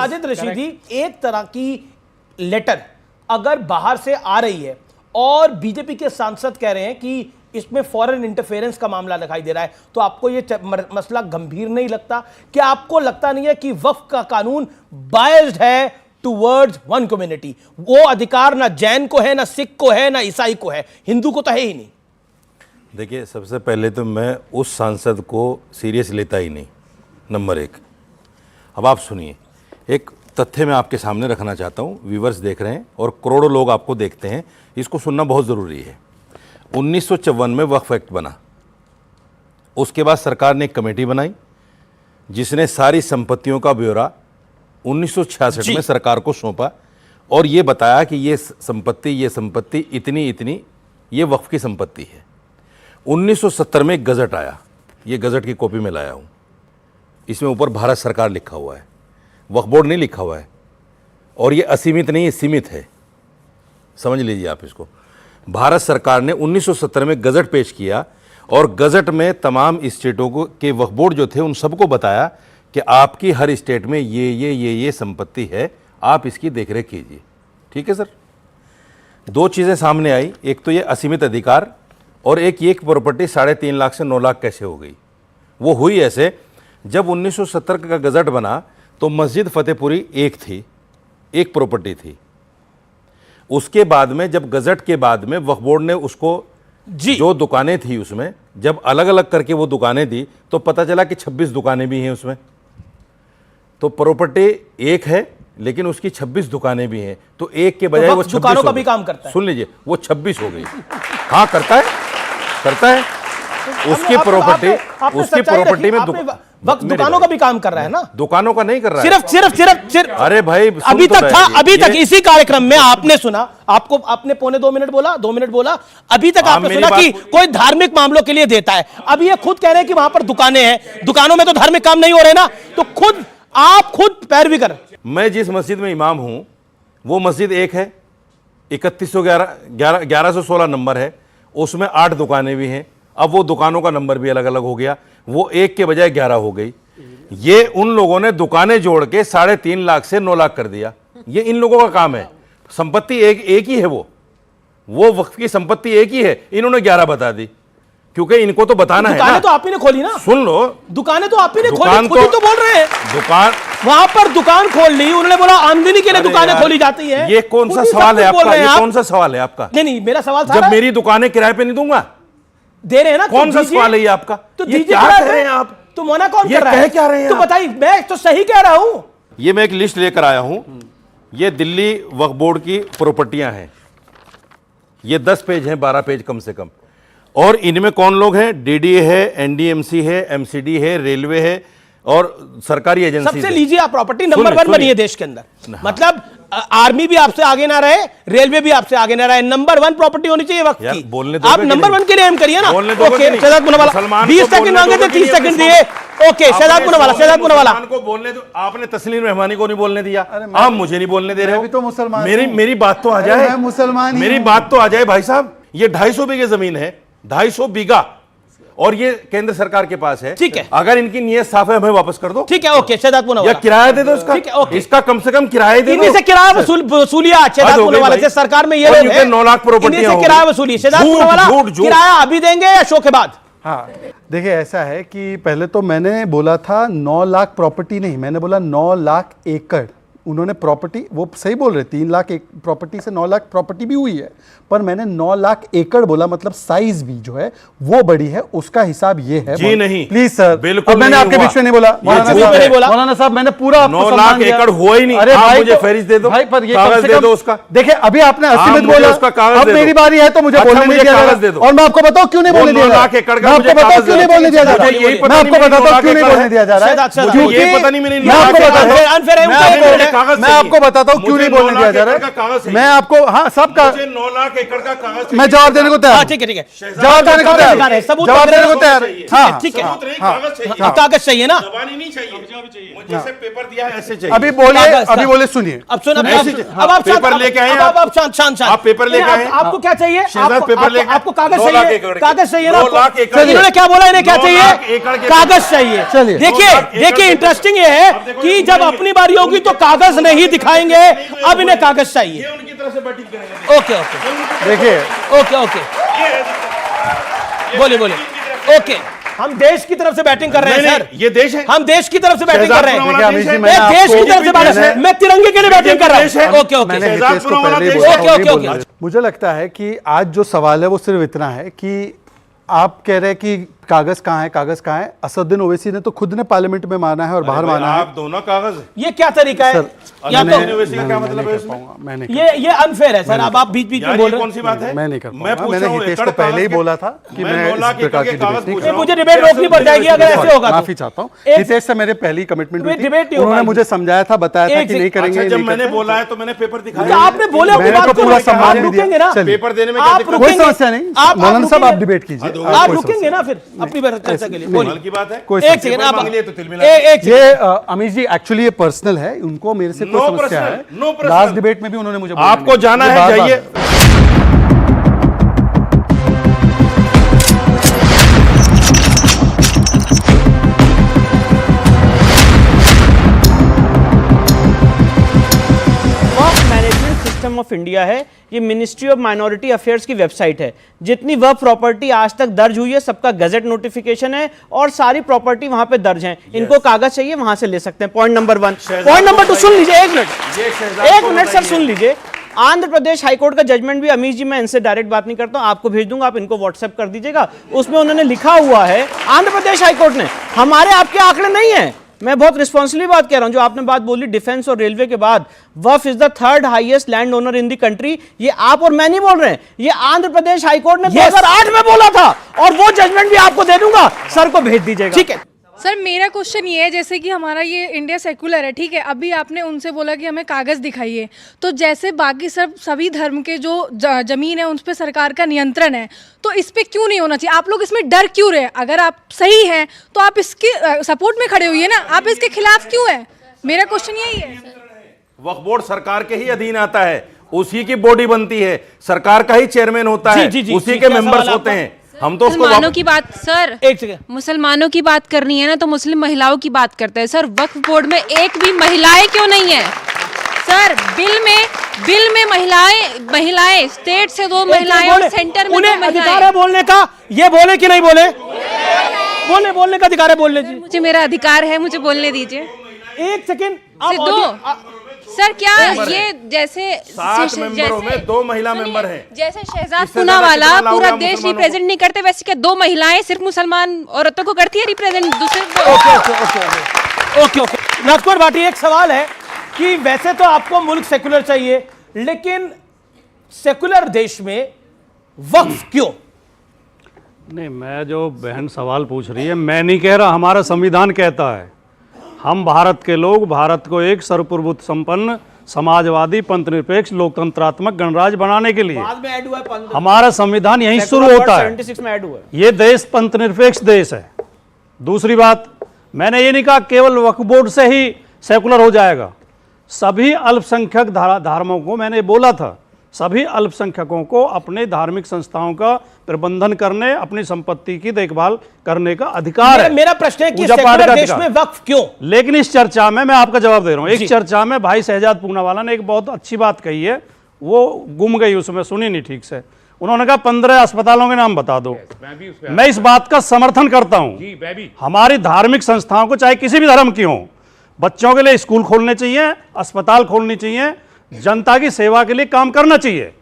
साजिद रशीदी, एक तरह की लेटर अगर बाहर से आ रही है और बीजेपी के सांसद कह रहे हैं कि इसमें फॉरेन इंटरफेरेंस का मामला दिखाई दे रहा है, तो आपको यह मसला गंभीर नहीं लगता? क्या आपको लगता नहीं है कि वक्फ का कानून बायस्ड है टुवर्ड्स वन कम्युनिटी? वो अधिकार ना जैन को है, ना सिख को है, ना ईसाई को है, हिंदू को तो है ही नहीं। देखिए, सबसे पहले तो मैं उस सांसद को सीरियस लेता ही नहीं, नंबर 1। अब आप सुनिए, एक तथ्य मैं आपके सामने रखना चाहता हूँ, व्यूवर्स देख रहे हैं और करोड़ों लोग आपको देखते हैं, इसको सुनना बहुत ज़रूरी है। 1954 में वक्फ एक्ट बना, उसके बाद सरकार ने एक कमेटी बनाई जिसने सारी संपत्तियों का ब्यौरा 1966 में सरकार को सौंपा और ये बताया कि ये संपत्ति इतनी ये वक्फ की संपत्ति है। 1970 में एक गजट आया, ये गजट की कॉपी में लाया हूँ, इसमें ऊपर भारत सरकार लिखा हुआ है, वक्फ बोर्ड नहीं लिखा हुआ है और ये असीमित नहीं, ये सीमित है, समझ लीजिए आप इसको। भारत सरकार ने 1970 में गजट पेश किया और गजट में तमाम स्टेटों को के वक्फ बोर्ड जो थे उन सबको बताया कि आपकी हर स्टेट में ये संपत्ति है, आप इसकी देखरेख कीजिए। ठीक है सर। दो चीज़ें सामने आई, एक तो ये असीमित अधिकार और एक ये प्रॉपर्टी 3.5 लाख से 9 लाख कैसे हो गई। वो हुई ऐसे, जब 1970 का गजट बना तो मस्जिद फतेहपुरी एक थी, एक प्रॉपर्टी थी। उसके बाद में जब गजट के बाद में वक्फ बोर्ड ने उसको जो दुकानें थी उसमें जब अलग अलग करके वो दुकानें दी तो पता चला कि 26 दुकानें भी हैं उसमें। तो प्रॉपर्टी एक है लेकिन उसकी 26 दुकानें भी हैं, तो एक के बजाय वो 26 दुकानों का भी काम करता है। सुन लीजिए, वो 26 हो गई। हाँ करता है उसकी प्रॉपर्टी में वक्त दुकानों का भी काम कर रहा है ना, दुकानों का नहीं कर रहा है सिर्फ अरे भाई अभी तक था, अभी तक इसी कार्यक्रम में आपने सुना, आपको आपने 2.25 मिनट बोला, 2 मिनट बोला, अभी तक आपने सुना कि कोई धार्मिक मामलों के लिए देता है। अब ये खुद कह रहे हैं कि वहां पर दुकानें हैं, दुकानों में तो धार्मिक काम नहीं हो रहे ना, तो आप खुद पैरवी कर। मैं जिस मस्जिद में इमाम हूं वो मस्जिद एक है, 1116 नंबर है, उसमें 8 दुकानें भी हैं। अब वो दुकानों का नंबर भी अलग अलग हो गया, वो एक के बजाय 11 हो गई। ये उन लोगों ने दुकानें जोड़ के 3.5 लाख से 9 लाख कर दिया। ये इन लोगों का काम है। संपत्ति एक ही है, वो वक्फ की संपत्ति एक ही है, इन्होंने 11 बता दी क्योंकि इनको तो बताना है ना। दुकानें तो आप ही ने खोली ना, सुन लो, दुकानें तो आप ही ने खोली, खुद ही तो बोल रहे हैं। दुकान वहां पर दुकान खोल ली, उन्होंने बोला आमदनी के लिए दुकानें खोली जाती है। ये कौन सा सवाल है आपका? ये कौन सा सवाल है आपका? नहीं, मेरा सवाल था जब मेरी दुकानें किराए पे नहीं दूंगा, दे रहे हैं ना, कौन सा सवाल है ये आपका? तो ये क्या कह रहे हैं आप? तो मना कौन कर रहा है? कह क्या रहे हैं तो बताइए, मैं तो सही कह रहा हूं। ये मैं एक लिस्ट लेकर आया हूं, ये दिल्ली वक्फ बोर्ड की प्रॉपर्टियां हैं। ये 10 पेज हैं, 12 पेज कम से कम। और इनमें कौन लोग हैं? डीडीए है, एनडीएमसी है, एमसीडी है, रेलवे है और सरकारी एजेंसी। सबसे लीजिए, आप प्रॉपर्टी नंबर 1 बनी है देश के अंदर। मतलब आर्मी भी आपसे आगे ना रहे, रेलवे भी आपसे आगे ना रहे, नंबर 1 प्रॉपर्टी होनी चाहिए वक्त की। बोलने आप नंबर 1 के लिए एम करिए ना। ओके, शहजाद पुनावाला 20 सेकंड मांगे थे, 30 सेकंड दिए। ओके, शहजाद पुनावाला को बोलने दो। आपने तस्लीम रहमानी को नहीं बोलने दिया, आप मुझे नहीं बोलने दे रहे हो। तो मुसलमान मेरी बात तो आ जाए, मुसलमान, मेरी बात तो आ जाए भाई साहब। ये 250 बीघे जमीन है, 250 बीघा, और ये केंद्र सरकार के पास है। ठीक है, अगर इनकी नीयत साफ है हमें वापस कर दो। ठीक है, ओके शहजाद पुनावाला, या किराया दे दो इसका। ठीक है, ओके, इसका कम से कम किराया दे दो। इन्हीं से किराया वसूलिया शहजाद पुनावाला से, सरकार में ये लोग हैं, 9 लाख प्रॉपर्टी इन्हीं से किराया वसूली। शहजाद पुनावाला, किराया अभी देंगे या शो के बाद? हाँ, देखिए ऐसा है कि पहले तो मैंने बोला था 9 लाख प्रॉपर्टी नहीं, मैंने बोला 9 लाख एकड़। उन्होंने प्रॉपर्टी, वो सही बोल रहे, 3 लाख एक प्रॉपर्टी से 9 लाख प्रॉपर्टी भी हुई है, पर मैंने 9 लाख एकड़ बोला, मतलब साइज भी जो है वो बड़ी है, उसका हिसाब ये है। जी नहीं, प्लीज सर, बिल्कुल मैंने आपके बीच में नहीं बोला। मौलाना साहब, मैंने पूरा 9 लाख एकड़ हुआ ही नहीं। अरे भाई, मुझे फहरिस्त दे दो भाई, पर ये कागज दे दो उसका। देखिए अभी आपने असीमित बोला, अब मेरी बारी है तो मुझे बोलने नहीं दिया जा रहा। और मैं आपको बताऊं क्यों नहीं बोलने दिया जा रहा, मैं आपको बताऊं क्यों नहीं बोलने दिया जा रहा, मैं आपको बताता हूं क्यों नहीं बोलने दिया जा रहा है। मुझे ये पता नहीं, मैं आपको बताता हूं, मैं आपको बताता हूं क्यों नहीं बोलने दिया जा रहा है। मैं आपको, हाँ सबका 9 लाख एकड़ का कागज, मैं जवाब देने को तैयार। ठीक है, ठीक है, जवाब देने को तैयार, जवाब देने को तैयार। हाँ ठीक है, हाँ, कागज चाहिए ना। जबानी नहीं चाहिए, मुझे जैसे पेपर दिया है ऐसे चाहिए। अभी बोले सुनिए। अब सुन, अब आप पेपर लेके आए, अब शांत, आप पेपर लेके आए। आपको क्या चाहिए? पेपर लेके, आपको कागज चाहिए, कागज चाहिए ना। 9 लाख एकड़। इन्होंने क्या बोला, इन्हें क्या चाहिए? कागज चाहिए। चलिए, देखिए इंटरेस्टिंग ये है कि जब अपनी बारी होगी तो कागज नहीं दिखाएंगे, अब इन्हें कागज चाहिए। उनकी तरफ से बैटिंग करेंगे। ओके, देखिए, ओके, बोलिए। ओके, हम देश की तरफ से बैटिंग कर रहे हैं सर। ये देश है, हम देश की तरफ से बैटिंग कर रहे हैं। देश है। देश की तरफ से बैटिंग, मैं तिरंगे के लिए बैटिंग कर रहा हूं। ओके। मुझे लगता है कि आज जो सवाल है वो सिर्फ इतना है कि आप कह रहे हैं कि कागज कहाँ है, कागज कहाँ है। असदुद्दीन ओवैसी ने तो खुद ने पार्लियामेंट में माना है और बाहर माना है। आप दोनों कागज, ये क्या तरीका है? या तो ओवैसी का क्या मतलब है इसमें? मैंने ये अनफेयर है सर। अब आप बीच में बोल रहे हैं। कौन सी बात है? मैं नहीं कर पाऊंगा। मैंने हितेश को पहले ही बोला था कि मैं इस प्रकार की डिबेट नहीं करूंगा। मुझे डिबेट रोकनी पड़ जाएगी अगर ऐसे होगा। माफी चाहता हूँ, हितेश से मेरे पहली कमिटमेंट हुई थी, उन्होंने मुझे समझाया था, बताया था कि नहीं करेंगे। जब मैंने बोला है तो मैंने पेपर दिखाया। आपने बोला, मैंने तो पूरा सम्मान भी दिया। पेपर देने में कोई समस्या नहीं, मौलाना साहब आप डिबेट कीजिए। आप रुकेंगे ना फिर अपनी चर्चा के लिए? की बात है। एक सेकंड, आप ये अमीश जी एक्चुअली ये पर्सनल है, उनको मेरे से कोई समस्या है। लास्ट डिबेट में भी उन्होंने मुझे आपको जाना है, जाइए। फोरम ऑफ इंडिया है, ये मिनिस्ट्री ऑफ माइनॉरिटी अफेयर्स की वेबसाइट है। जितनी वह प्रॉपर्टी आज तक दर्ज हुई है सबका गजट नोटिफिकेशन है और सारी प्रॉपर्टी वहां पे दर्ज है। इनको कागज चाहिए वहां से ले सकते हैं। Point number 1। पॉइंट नंबर 2 सुन लीजिए, एक मिनट सर सुन लीजिए। आंध्र प्रदेश हाईकोर्ट का जजमेंट भी, अमीश जी मैं इनसे डायरेक्ट बात नहीं करता हूं, आपको भेज दूंगा, आप इनको व्हाट्सएप कर दीजिएगा। उसमें उन्होंने लिखा हुआ है, आंध्र प्रदेश हाईकोर्ट ने, हमारे आपके आंकड़े नहीं है, मैं बहुत रिस्पॉन्सिबली बात कह रहा हूं। जो आपने बात बोली डिफेंस और रेलवे के बाद, Waqf is the 3rd highest landowner in the country. ये आप और मैं नहीं बोल रहे हैं, ये आंध्र प्रदेश हाईकोर्ट ने 2008 में बोला था, और वो जजमेंट भी आपको दे दूंगा, सर को भेज दीजिएगा। ठीक है सर, मेरा क्वेश्चन ये है, जैसे कि हमारा ये इंडिया सेकुलर है, ठीक है, अभी आपने उनसे बोला कि हमें कागज़ दिखाइए, तो जैसे बाकी सभी धर्म के जो ज़मीन है उन पर सरकार का नियंत्रण है, तो इस पर क्यों नहीं होना चाहिए? आप लोग इसमें डर क्यों रहे? अगर आप सही हैं तो आप इसके सपोर्ट में खड़े हुए ना, आप इसके खिलाफ क्यों हैं? मेरा क्वेश्चन यही है। वक्फ बोर्ड सरकार के ही अधीन आता है, उसी की बॉडी बनती है, सरकार का ही चेयरमैन होता है, उसी के मेंबर्स होते हैं। हम तो मुसलमानों की बात, सर मुसलमानोन की बात करनी है ना, तो मुस्लिम महिलाओं की बात करते हैं। सर वक्फ बोर्ड में एक भी महिलाएं क्यों नहीं है? सर बिल में महिलाएं स्टेट से 2 महिलाएं और सेंटर में 2 महिलाएं। अधिकार है बोलने का, ये बोले कि नहीं बोले? बोलने का अधिकार है, बोलने जी। मुझे मेरा अधिकार है, मुझे बोलने दीजिए। एक सेकेंड। सर क्या ये जैसे 7 मेंबरों में 2 महिला मेंबर हैं, जैसे शहजाद पूनावाला पूरा देश रिप्रेजेंट नहीं करते, वैसे क्या 2 महिलाएं सिर्फ मुसलमान औरतों को करती है रिप्रेजेंट? दूसरे ओके राजकुमार भाटी, एक सवाल है कि वैसे तो आपको मुल्क सेकुलर चाहिए, लेकिन सेकुलर देश में वक्फ क्यों? नहीं, मैं जो बहन सवाल पूछ रही है, मैं नहीं कह रहा, हमारा संविधान कहता है हम भारत के लोग भारत को एक सर्वप्रभुत्व संपन्न समाजवादी पंथनिरपेक्ष लोकतंत्रात्मक गणराज्य बनाने के लिए बाद में ऐड हुआ है, हमारा संविधान यहीं शुरू होता है। 76 में ऐड हुआ है। ये देश पंथनिरपेक्ष देश है। दूसरी बात, मैंने ये नहीं कहा केवल वक्फ बोर्ड से ही सेकुलर हो जाएगा। सभी अल्पसंख्यक धर्मों को, मैंने बोला था, सभी अल्पसंख्यकों को अपने धार्मिक संस्थाओं का प्रबंधन करने, अपनी संपत्ति की देखभाल करने का अधिकार है। मेरा प्रश्न है कि सेकुलर देश में वक्फ क्यों? लेकिन इस चर्चा में मैं आपका जवाब दे रहा हूं। एक चर्चा में भाई शहजाद पूनावाला ने एक बहुत अच्छी बात कही है, वो गुम गई, उसमें सुनी नहीं ठीक से। उन्होंने कहा 15 अस्पतालों के नाम बता दो। मैं इस बात का समर्थन करता हूं। हमारी धार्मिक संस्थाओं को, चाहे किसी भी धर्म की हो, बच्चों के लिए स्कूल खोलने चाहिए, अस्पताल खोलनी चाहिए, जनता की सेवा के लिए काम करना चाहिए।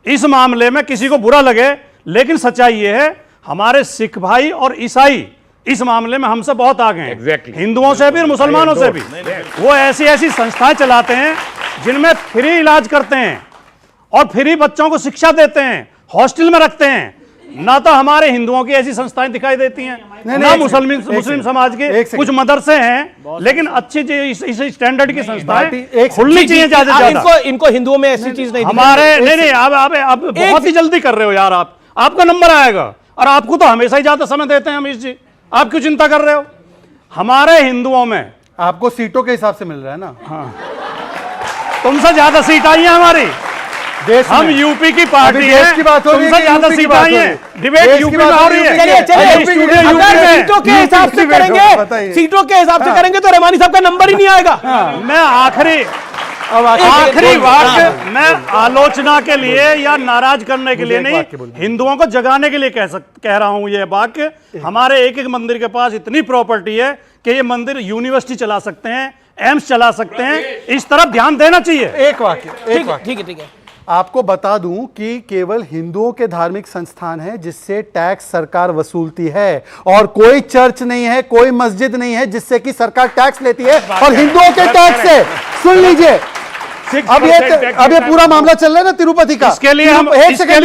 इस मामले में किसी को बुरा लगे, लेकिन सच्चाई यह है हमारे सिख भाई और ईसाई इस मामले में हमसे बहुत आगे हैं। हिंदुओं से भी और मुसलमानों से भी। वो ऐसी ऐसी संस्थाएं चलाते हैं जिनमें फ्री इलाज करते हैं और फ्री बच्चों को शिक्षा देते हैं, हॉस्टल में रखते हैं। ना तो हमारे हिंदुओं की ऐसी संस्थाएं दिखाई देती हैं, ना मुस्लिम समाज के कुछ मदरसे हैं, लेकिन अच्छी इस स्टैंडर्ड की संस्थाएं खुलनी चाहिए ज्यादा से ज्यादा। इनको हिंदुओं में ऐसी चीज नहीं हमारे नहीं आप बहुत ही जल्दी कर रहे हो यार। आपका नंबर आएगा, और आपको तो हमेशा ही ज्यादा समय देते हैं अमीश जी, आप क्यों चिंता कर रहे हो? हमारे हिंदुओं में आपको सीटों के हिसाब से मिल रहा है ना। हाँ, तुमसे ज्यादा सीट आई है हमारी। हम यूपी की पार्टी है, तुमसे ज्यादा सीट आई है। डिबेट यूपी में हो रही है। चलिए सीटों के हिसाब से करेंगे, सीटों के हिसाब से करेंगे तो रहमानी साहब का नंबर ही नहीं आएगा। मैं आखिरी वाक्य मैं आलोचना के लिए या नाराज करने के लिए नहीं, हिंदुओं को जगाने के लिए कह रहा हूं। ये वाक्य, हमारे एक एक मंदिर के पास इतनी प्रॉपर्टी है कि ये मंदिर यूनिवर्सिटी चला सकते हैं, एम्स चला सकते हैं। इस तरफ ध्यान देना चाहिए। एक वाक्य ठीक है। आपको बता दूं कि केवल हिंदुओं के धार्मिक संस्थान है जिससे टैक्स सरकार वसूलती है, और कोई चर्च नहीं है, कोई मस्जिद नहीं है जिससे कि सरकार टैक्स लेती है। और हिंदुओं के टैक्स से, सुन लीजिए, अब ये पूरा मामला चल रहा है ना तिरुपति का। इसके लिए हम मोदी सरकार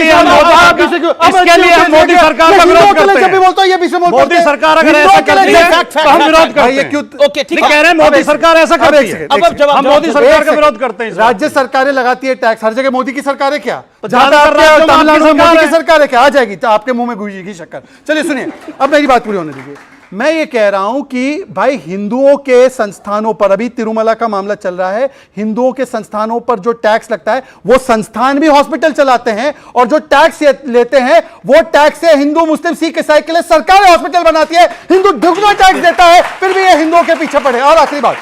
का विरोध करते हैं। बोलता ये विषय मोदी सरकार अगर ऐसा करती है तो हम विरोध करते हैं। ओके ठीक कह रहे हैं मोदी सरकार ऐसा करती है, हम मोदी सरकार का विरोध करते हैं। राज्य सरकारें लगाती है टैक्स, हर जगह मोदी की सरकार है क्या? तमिलनाडु में मोदी की सरकार है क्या? आ जाएगी तो आपके मुंह में घुसेगी शक्कर। चलिए सुनिए, अब मेरी बात पूरी होने दीजिए। मैं ये कह रहा हूं कि भाई हिंदुओं के संस्थानों पर, अभी तिरुमला का मामला चल रहा है, हिंदुओं के संस्थानों पर जो टैक्स लगता है, वो संस्थान भी हॉस्पिटल चलाते हैं, और जो टैक्स लेते हैं वो टैक्स से हिंदू मुस्लिम सिख ईसाई के लिए सरकार हॉस्पिटल बनाती है। हिंदू दुगना टैक्स देता है, फिर भी ये हिंदुओं के पीछे पड़े। और आखिरी बात,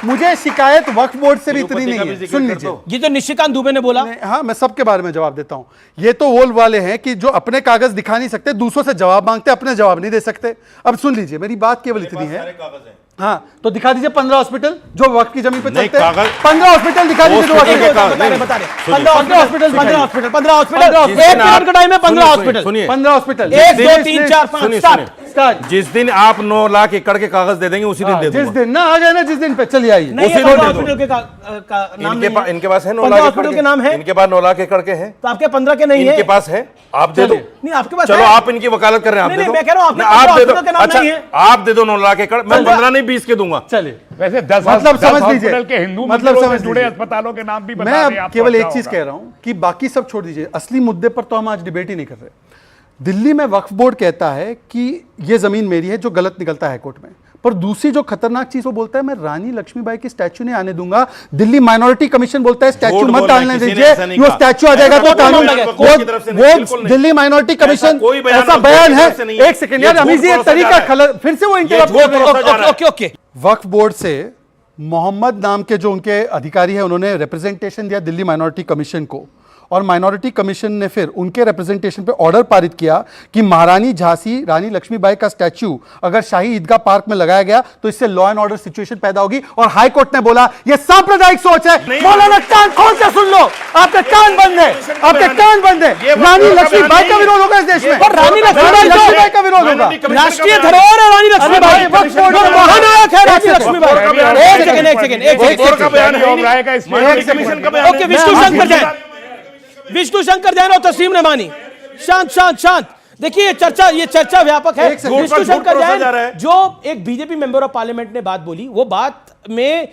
मुझे शिकायत वक्फ बोर्ड से भी इतनी नहीं है। सुन लीजिए, ये जो निशिकांत दुबे ने बोला, हाँ मैं सबके बारे में जवाब देता हूं। ये तो वो वाले हैं कि जो अपने कागज दिखा नहीं सकते, दूसरों से जवाब मांगते, अपने जवाब नहीं दे सकते। अब सुन लीजिए, मेरी बात केवल इतनी है, हाँ तो दिखा दीजिए 15 हॉस्पिटल जो वक्त की जमीन पे चलते हैं। 15 हॉस्पिटल दिखा दीजिए। 15 हॉस्पिटल, 15 हॉस्पिटल, 15 हॉस्पिटल, 1 मिनट का टाइम है। 15 हॉस्पिटल, 15 हॉस्पिटल, 1 2 3 4 5 स्टार्ट। जिस दिन आप 9 लाख एकड़ के कागज दे देंगे उसी दिन दे दूंगा। जिस दिन ना आ जाए ना, जिस दिन पे चलिए आइए। इनके पास है 9 लाख हॉस्पिटल के नाम है, इनके पास 9 लाख एकड़ के हैं, तो आपके 15 के नहीं है? इनके पास है, आप दे दो। नहीं आपके पास, चलो आप इनकी वकालत कर रहे हैं, आप दे दो। मैं कह रहा हूं आप दे दो। अच्छा आप दे दो 9 लाख एकड़, मैं 15 नहीं 20 के दूंगा। चलिए, वैसे 10 मतलब समझ लीजिए, हॉस्पिटल के हिंदू मतलब मंदिरों समझ से जुड़े लीजिए। अस्पतालों के नाम भी बता मैं दें, अब आपको केवल अच्छा एक चीज होगा। कह रहा हूं कि बाकी सब छोड़ दीजिए, असली मुद्दे पर तो हम आज डिबेट ही नहीं कर रहे। दिल्ली में वक्फ बोर्ड कहता है कि ये जमीन मेरी है, जो गलत निकलता है हाईकोर्ट में, पर दूसरी जो खतरनाक चीज वो बोलता है मैं रानी लक्ष्मीबाई की स्टैच्यू नहीं आने दूंगा। दिल्ली माइनॉरिटी कमिशन बोलता है स्टैच्यू मत डालने दीजिए, वो स्टैच्यू आ जाएगा तो कानून वो दिल्ली माइनॉरिटी कमीशन ऐसा बयान है। एक सेकंड यार अमीर जी, एक तरीका फिर से वो इंटरप्ट। ओके, वक्फ बोर्ड से मोहम्मद नाम के जो उनके अधिकारी है, उन्होंने रिप्रेजेंटेशन दिया दिल्ली माइनॉरिटी कमीशन को, और माइनॉरिटी कमीशन ने फिर उनके रिप्रेजेंटेशन पे ऑर्डर पारित किया कि महारानी झांसी रानी लक्ष्मीबाई का स्टैच्यू अगर शाही ईदगाह पार्क में लगाया गया तो इससे लॉ एंड ऑर्डर सिचुएशन पैदा होगी। और हाई कोर्ट ने बोला ये सांप्रदायिक सोच है। मौलाना कान खोल के सुन लो, आपके कान बंद है, आपके कान बंद है। रानी लक्ष्मीबाई का विरोध होगा इस देश में, और रानी लक्ष्मीबाई का विरोध होगा। राष्ट्रीय धरोहर है रानी लक्ष्मीबाई, महानायक है रानी लक्ष्मीबाई। एक सेकंड ओके, विष्णु शंकर जैन और तस्लीम रहमानी, शांत शांत शांत। देखिए ये चर्चा व्यापक है। विष्णु शंकर जैन जो एक बीजेपी मेंबर ऑफ पार्लियामेंट ने बात बोली, वो बात में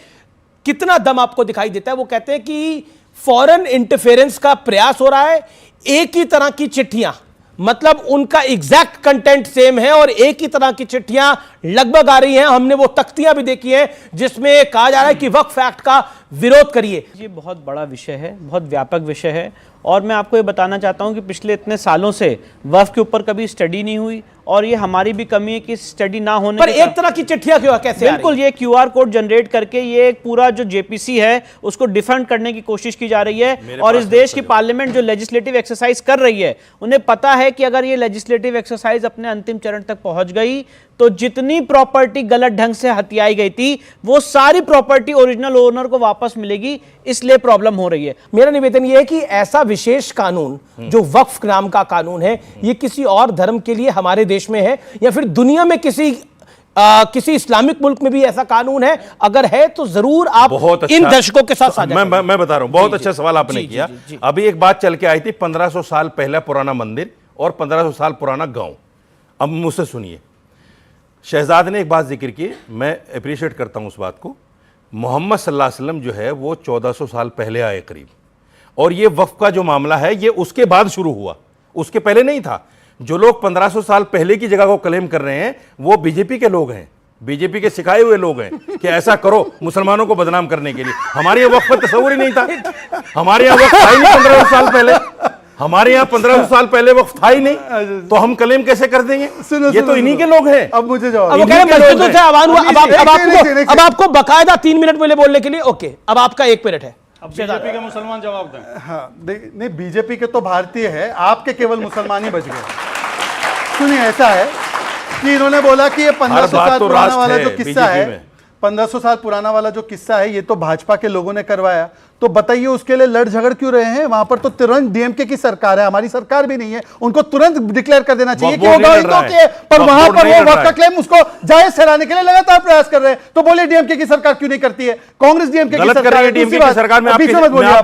कितना दम आपको दिखाई देता है? वो कहते हैं कि फॉरेन इंटरफेरेंस का प्रयास हो रहा है, एक ही तरह की चिट्ठियां, मतलब उनका एग्जैक्ट कंटेंट सेम है और एक ही तरह की चिट्ठियां लगभग आ रही हैं। हमने वो तख्तियां भी देखी हैं जिसमें कहा जा रहा है कि वक्फ एक्ट का विरोध करिए। ये बहुत बड़ा विषय है, बहुत व्यापक विषय है, और मैं आपको ये बताना चाहता हूँ कि पिछले इतने सालों से वक्फ के ऊपर कभी स्टडी नहीं हुई, और ये हमारी भी कमी है कि स्टडी ना होने पर एक तरह की चिट्ठियां क्यों कैसे? बिल्कुल, ये QR कोड जनरेट करके ये एक पूरा जो JPC है उसको डिफेंड करने की कोशिश की जा रही है। और इस देश की पार्लियामेंट जो लेजिस्लेटिव एक्सरसाइज कर रही है, उन्हें पता है कि अगर ये लेजिस्लेटिव एक्सरसाइज अपने अंतिम चरण तक पहुंच गई तो जितनी प्रॉपर्टी गलत ढंग से हथियाई गई थी वो सारी प्रॉपर्टी ओरिजिनल ओनर को वापस मिलेगी, इसलिए प्रॉब्लम हो रही है। मेरा निवेदन यह है कि ऐसा विशेष कानून जो वक्फ नाम का कानून है, ये किसी और धर्म के लिए हमारे देश में है या फिर दुनिया में किसी इस्लामिक मुल्क में भी ऐसा कानून है? अगर है तो जरूर आप इन दर्शकों के साथ साझा करें। मैं बता रहा हूं, बहुत अच्छा सवाल आपने किया। अभी एक बात चल के आई थी, 1500 साल पहले पुराना मंदिर और 1500 साल पुराना गांव। अब मुझसे सुनिए, शहजाद ने एक बात जिक्र की, मैं अप्रिशिएट करता हूं उस बात को। मोहम्मद सल्लल्लाहु अलैहि वसल्लम जो है वो 1400 साल पहले आए करीब, और ये वक्फ का जो मामला है ये उसके बाद शुरू हुआ, उसके पहले नहीं था। जो लोग 1500 साल पहले की जगह को क्लेम कर रहे हैं वो बीजेपी के लोग हैं, बीजेपी के सिखाए हुए लोग हैं कि ऐसा करो मुसलमानों को बदनाम करने के लिए। हमारे यहाँ वक्फ का तस्वुर ही नहीं था, हमारे यहाँ वक्फ था ही नहीं 1500 साल पहले, हमारे यहाँ 1500 साल पहले वक्फ था ही नहीं, तो हम क्लेम कैसे कर देंगे? ये तो इन्हीं के लोग हैं। अब मुझे जवाब, अब आपको बकायदा 3 मिनट मिले बोलने के लिए। ओके, अब आपका 1 मिनट है। अब बीजेपी के मुसलमान जवाब दें। हाँ, नहीं बीजेपी के तो भारतीय है, आपके केवल मुसलमान ही बच गए। सुनिए, ऐसा है कि इन्होंने बोला कि ये 1500 साल पुराना वाला जो किस्सा है, 1500 साल पुराना वाला जो किस्सा है, ये तो भाजपा के लोगों ने करवाया। तो बताइए उसके लिए लड़ झगड़ क्यों रहे हैं? वहां पर तो तुरंत डीएमके की सरकार है, हमारी सरकार भी नहीं है, उनको तुरंत डिक्लेयर कर देना चाहिए कि वो गलतियों के, पर वहां पर वो वक्त का क्लेम उसको जायज ठहराने के लिए लगातार प्रयास कर रहे हैं। तो बोले डीएमके की सरकार क्यों नहीं करती है? कांग्रेस डीएमके की सरकार है, डीएमके की सरकार में आपके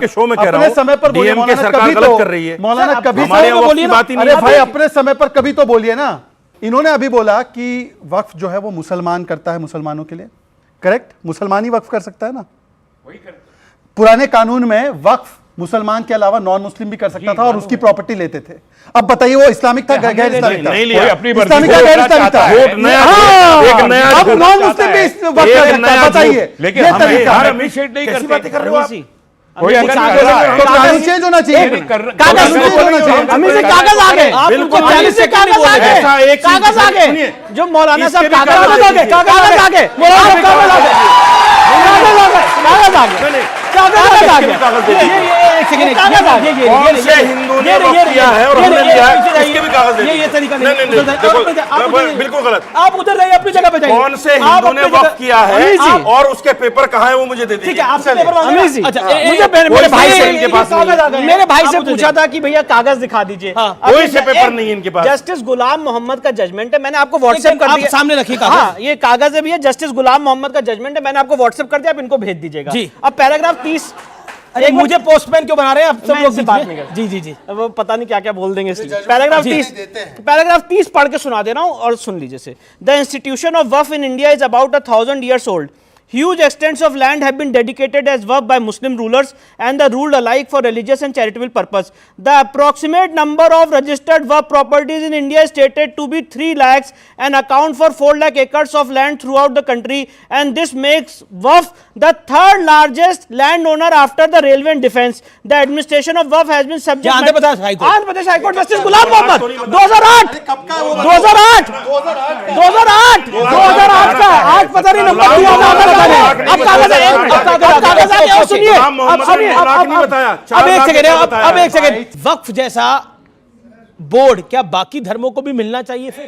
शो में कह रहा हूं, अपने समय पर बोलिए, डीएमके सरकार गलत कर रही है। मौलाना कभी बोलिए ना, अरे भाई अपने समय पर कभी तो बोलिए ना। इन्होंने अभी बोला कि वक्फ जो है वो मुसलमान करता है मुसलमानों के लिए, करेक्ट? मुसलमान ही वक्फ कर सकता है ना? पुराने कानून में वक्फ मुसलमान के अलावा नॉन मुस्लिम भी कर सकता था और उसकी प्रॉपर्टी लेते थे। अब बताइए वो इस्लामिक था गैर इस्लामिक था? इस्लामिक था गैर इस्लामिक था? अब नॉन मुस्लिम भी वक्फ कर सकता है, बताइए। लेकिन हम अप्रिशिएट नहीं करते। कोई अगर तो कानून चेंज होना चाहिए, कागज होना चाहिए। अमीर से कागज आ गए, बिल्कुल 40 से कागज आ गए, कागज आ गए, जो मौलाना साहब कागज आ गए, कागज आ गए, मौलाना कागज आ गए। कौन से हिंदू ने वक्त किया है और हमने लिया है, इसके भी कागज दे ये तरीका नहीं, नहीं, देखो, बिल्कुल गलत। आप उधर रहिए, अपनी जगह पे जाइए। कौन से हिंदू ने वक्त किया है और उसके पेपर कहाँ है वो मुझे दे दीजिए। ठीक है, आपसे पेपर मांगेगा। अमीर जी, अच्छा, मुझे मेरे भाई से इनके पास मेरे भाई से पूछा था कि भैया कागज दिखा दीजिए। कोई से पेपर नहीं है इनके पास। जस्टिस गुलाम मोहम्मद का जजमेंट है, मैंने आपको व्हाट्सएप कर दिया। सामने रखिए कागज। हाँ, ये कागज है भैया, जस्टिस गुलाम मोहम्मद का जजमेंट है, मैंने आपको व्हाट्सएप कर दिया, आप इनको भेज दीजिएगा। जी। अब पैराग्राफ 30। अरे मुझे पोस्टमैन क्यों बना रहे हैं आप सब लोग? बात नहीं कर। जी जी जी, वो पता नहीं क्या क्या बोल देंगे इसलिए। पैराग्राफ 30 पढ़ के सुना दे रहा हूं और सुन लीजिए। The institution of Waqf in India is about 1000 years old. Huge extents of land have been dedicated as waqf by Muslim rulers and the ruled alike for religious and charitable purpose. The approximate number of registered waqf properties in India is stated to be 3 lakhs and account for 4 lakh acres of land throughout the country, and this makes waqf the third largest landowner after the railway and defense. The administration of waqf has been subject Andhra Pradesh high court. Andhra Pradesh high court justice Ghulam Mohammad 2008 2008 2008 का आज पता नहीं number दिया था। अब कागज आगे और सुनिए, अब एक सेकंड, अब एक सेकंड। वक्फ जैसा बोर्ड क्या बाकी धर्मों को भी मिलना चाहिए? फिर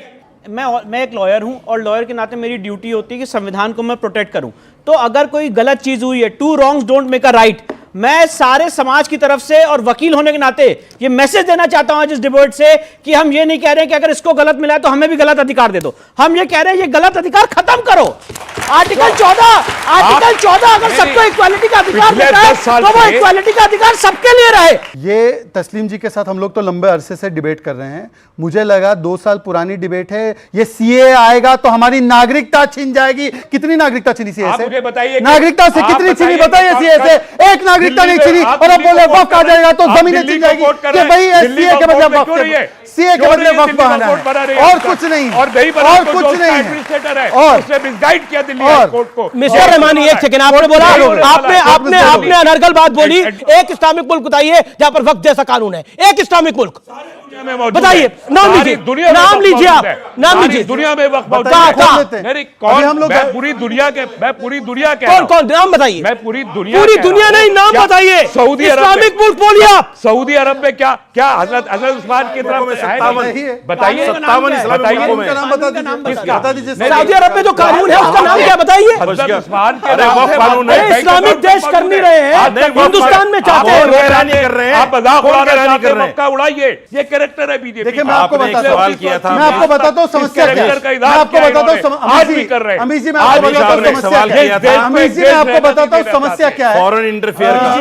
मैं एक लॉयर हूं और लॉयर के नाते मेरी ड्यूटी होती है कि संविधान को मैं प्रोटेक्ट करूं। तो अगर कोई गलत चीज हुई है, two wrongs don't make a right, मैं सारे समाज की तरफ से और वकील होने के नाते ये मैसेज देना चाहता हूं आज इस डिबेट से कि हम ये नहीं कह रहे हैं कि अगर इसको गलत मिला है तो हमें भी गलत अधिकार दे दो। हम ये कह रहे हैं ये गलत अधिकार खत्म करो। आर्टिकल 14 अगर सबको इक्वालिटी का अधिकार देता है तो वो इक्वालिटी का अधिकार सबके लिए रहे। ये तस्लीम जी के साथ हम लोग तो लंबे अरसे से डिबेट कर रहे हैं। मुझे लगा 2 साल पुरानी डिबेट है, ये सीए आएगा तो हमारी नागरिकता छीन जाएगी। कितनी नागरिकता छीनी सीए से? मुझे बताइए, नागरिकता से कितनी छीनी बताइए? सीए से एक नागरिकता नहीं छीनी और अब बोले वक्त आ जाएगा तो जमीनें छीन जाएगी। कि भाई सीए के बदले वक्त, सीए के बदले वक्त बहाना है और कुछ नहीं, और कुछ नहीं है। और उसने मिसगाइड किया दिल्ली हाई कोर्ट को। मिस्टर रहमानी, एक सेकंड, आपने बोला, आपने अनर्गल बात बोली। एक इस्लामिक मुल्क बताइए जहां पर वक्त जैसा कानून है, एक इस्लामिक मुल्क बताइए, नाम लीजिए, नाम लीजिए, आप नाम लीजिए। दुनिया में वक्त मैं पूरी दुनिया के कौन नाम बताइए? मैं पूरी दुनिया नहीं, नाम बताइए। सऊदी अरब, इस्लामिक मुल्क बोलिए आप। सऊदी अरब में क्या हजरत उस्मान की तरफ बताइए, 57 इस्लामिक मुल्कों में बता दीजिए। सऊदी अरब में जो कानून है उसका नाम क्या बताइए? हजरत उस्मान के कानून है। इस्लामिक देश कर नहीं रहे हैं, हिंदुस्तान में चाहते हैं। आप मजाक उड़ाइए, ये कैरेक्टर है बीजेपी। देखिए मैं आपको बताता हूं, सवाल किया था, मैं आपको बताता हूँ समस्या क्या है। मैं आपको बताता हूँ आज भी कर रहे हैं। अमीर जी मैं आपको बताता हूँ समस्या क्या है। अमीर जी मैं आपको बताता हूँ समस्या क्या है। फॉरेन इंटरफेयर का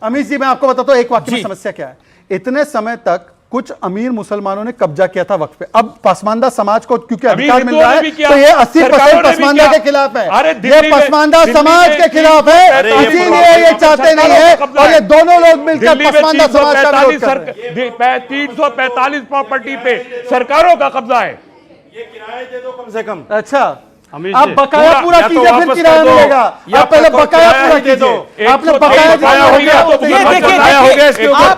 अमीर जी मैं आपको बताता हूँ एक वाक्य में समस्या क्या है। इतने समय तक कुछ अमीर मुसलमानों ने कब्जा किया था वक्त पे। अब पसमानदा समाज को क्योंकि अधिकार मिल रहा है तो ये 80% पसमानदा के खिलाफ है। ये पसमानदा समाज के खिलाफ है, इसीलिए ये चाहते नहीं है और ये दोनों लोग मिलकर पसमानदा समाज का विरोध कर रहे हैं। 345 प्रॉपर्टी पे सरकारों का कब्जा है। ये किराए दे दो कम से कम। अच्छा, आप बकाया पूरा कीजिए फिर किराया मिलेगा। आप पहले बकाया पूरा कीजिए। आपने बकाया हो गया तो ये देखिए,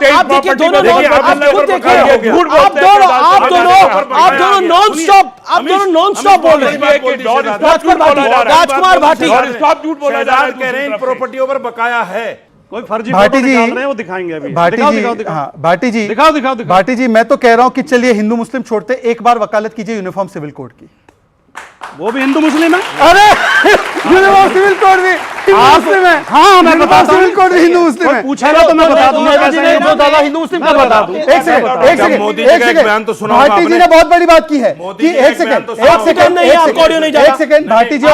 आप देखिए दोनों लोग, आप खुद देखिए, आप दोनों नॉन स्टॉप बोल रहे हैं। राजकुमार भाटी झूठ बोला जा रहा है, कह रहे हैं इन प्रॉपर्टियों पर बकाया है। कोई फर्जी भाटी जी निकाल रहे हैं, वो दिखाएंगे अभी। भाटी जी, हाँ भाटी जी दिखाओ। भाटी जी मैं तो कह रहा हूं कि चलिए हिंदू मुस्लिम छोड़ते, एक बार वकालत कीजिए यूनिफॉर्म सिविल कोड की। वो भी हिंदू मुस्लिम है। अरे यूनिफॉर्म सिविल कोड भी हिंदू मुस्लिम है। हाँ मैं बताता हूं, सिविल कोड भी हिंदू मुस्लिम है। पूछेगा तो मैं बता दूंगा। जो डाला हिंदू मुस्लिम का बता दूं। एक सेकंड मोदी जी का एक बयान तो सुना होगा भाटी जी ने बहुत बड़ी बात की है कि एक सेकंड भाटी जी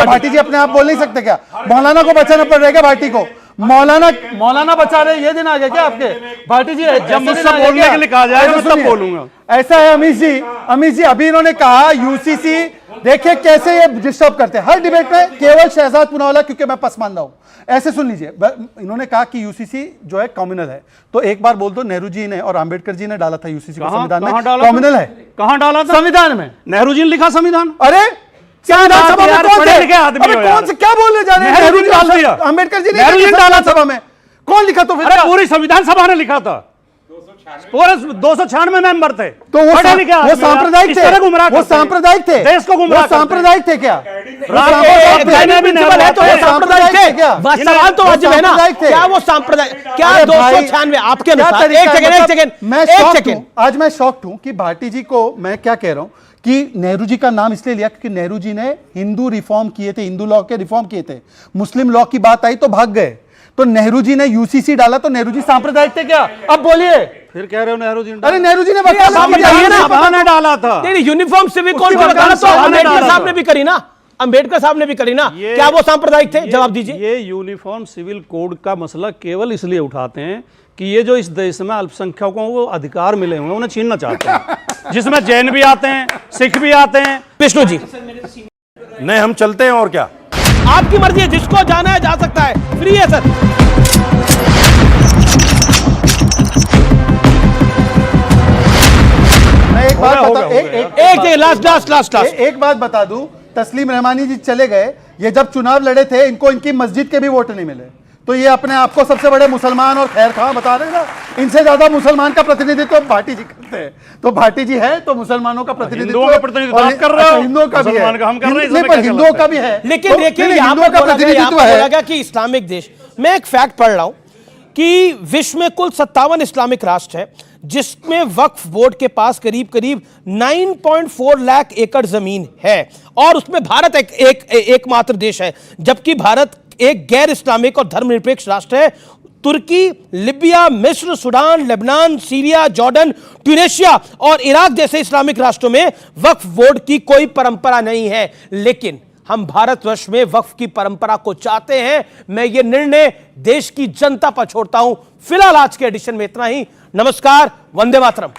भाटी जी अपने आप बोल नहीं सकते क्या? मौलाना को बचाना पड़ रहेगा भाटी को। मौलाना बचा रहे, ये दिन आ गया क्या आपके? भाटी जी जब मुझसे बोलने के लिए कहा जाएगा मैं तब बोलूंगा। ऐसा है अमीर जी अभी इन्होंने कहा यूसीसी, देखिए कैसे ये डिस्टर्ब करते हैं हर डिबेट में, केवल शहजाद पुनावाला क्योंकि मैं पसमानदा हूं। ऐसे सुन लीजिए, इन्होंने कहा कि यूसीसी जो है कम्युनल है, तो एक बार बोल दो नेहरू जी ने और अंबेडकर जी ने डाला था यूसीसी को संविधान में, कम्युनल है। कहां डाला था? संविधान में। नेहरू जी ने लिखा संविधान। अरे क्या बोलने जा रहे हैं? नेहरू जी डाल दिया, अंबेडकर जी ने नेहरू जी डाला सभा में। कौन लिखा? तो फिर पूरी संविधान सभा ने लिखा था। पूरे 296 मेंबर थे, तो वो सांप्रदायिक थे, वो सांप्रदायिक थे, देश को गुमराह सांप्रदायिक थे क्या? सांप्रदायिक थे क्या? सवाल तो वाजिब है ना, क्या वो सांप्रदायिक, क्या 296 आपके अनुसार? एक सेकंड, आज मैं शॉक्ड हूं कि भाटी जी को मैं क्या कह रहा हूं कि नेहरू जी का नाम इसलिए लिया क्योंकि नेहरू जी ने हिंदू रिफॉर्म किए थे, हिंदू लॉ के रिफॉर्म किए थे। मुस्लिम लॉ की बात आई तो भाग गए, तो नेहरू जी ने यूसीसी डाला, तो नेहरू जी सांप्रदायिक थे क्या? अब बोलिए, फिर कह रहे हो नेहरू जी ने, अरे नेहरू जी ने डाला था, यूनिफॉर्म सिविल कोड की वकालत तो अम्बेडकर साहब ने भी करी ना, अम्बेडकर साहब ने भी करी ना, क्या वो सांप्रदायिक थे? जवाब दीजिए। ये यूनिफॉर्म सिविल कोड का मसला केवल इसलिए उठाते हैं कि ये जो इस देश में अल्पसंख्यकों को अधिकार मिले हुए हैं उन्हें छीनना चाहते हैं, जिसमें जैन भी आते हैं, सिख भी आते हैं। विष्णु जी, नहीं हम चलते हैं और क्या, आपकी मर्जी है, जिसको जाना है जा सकता है, फ्री है सर। मैं एक बात एक बात बता दूं, तस्लीम रहमानी जी चले गए, ये जब चुनाव लड़े थे इनको इनकी मस्जिद के भी वोट नहीं मिले, तो ये अपने आप को सबसे बड़े मुसलमान और खैर खां बता रहे ना। इनसे ज्यादा मुसलमान का प्रतिनिधित्व तो भाटी जी करते हैं, तो भाटी जी है तो मुसलमानों का प्रतिनिधित्व हिंदुओं का प्रतिनिधित्व कर रहे हो, हिंदुओं का भी है, हिंदुओं का भी है, लेकिन देखिए हिंदुओं का प्रतिनिधित्व है कि इस्लामिक देश। मैं एक फैक्ट पढ़ रहा हूं कि विश्व में कुल 57 इस्लामिक राष्ट्र है, जिसमें वक्फ बोर्ड के पास करीब करीब 9.4 लाख एकड़ जमीन है, और उसमें भारत एकमात्र देश है, जबकि भारत एक गैर इस्लामिक और धर्मनिरपेक्ष राष्ट्र है। तुर्की, लिबिया, मिस्र, Sudan, Lebanon, Syria, Jordan, Tunisia और इराक जैसे इस्लामिक राष्ट्रों में वक्फ बोर्ड की कोई परंपरा नहीं है, लेकिन हम भारतवर्ष में वक्फ की परंपरा को चाहते हैं। मैं ये निर्णय देश की जनता पर छोड़ता हूं। फिलहाल आज के एडिशन में इतना ही। नमस्कार, वंदे मातरम।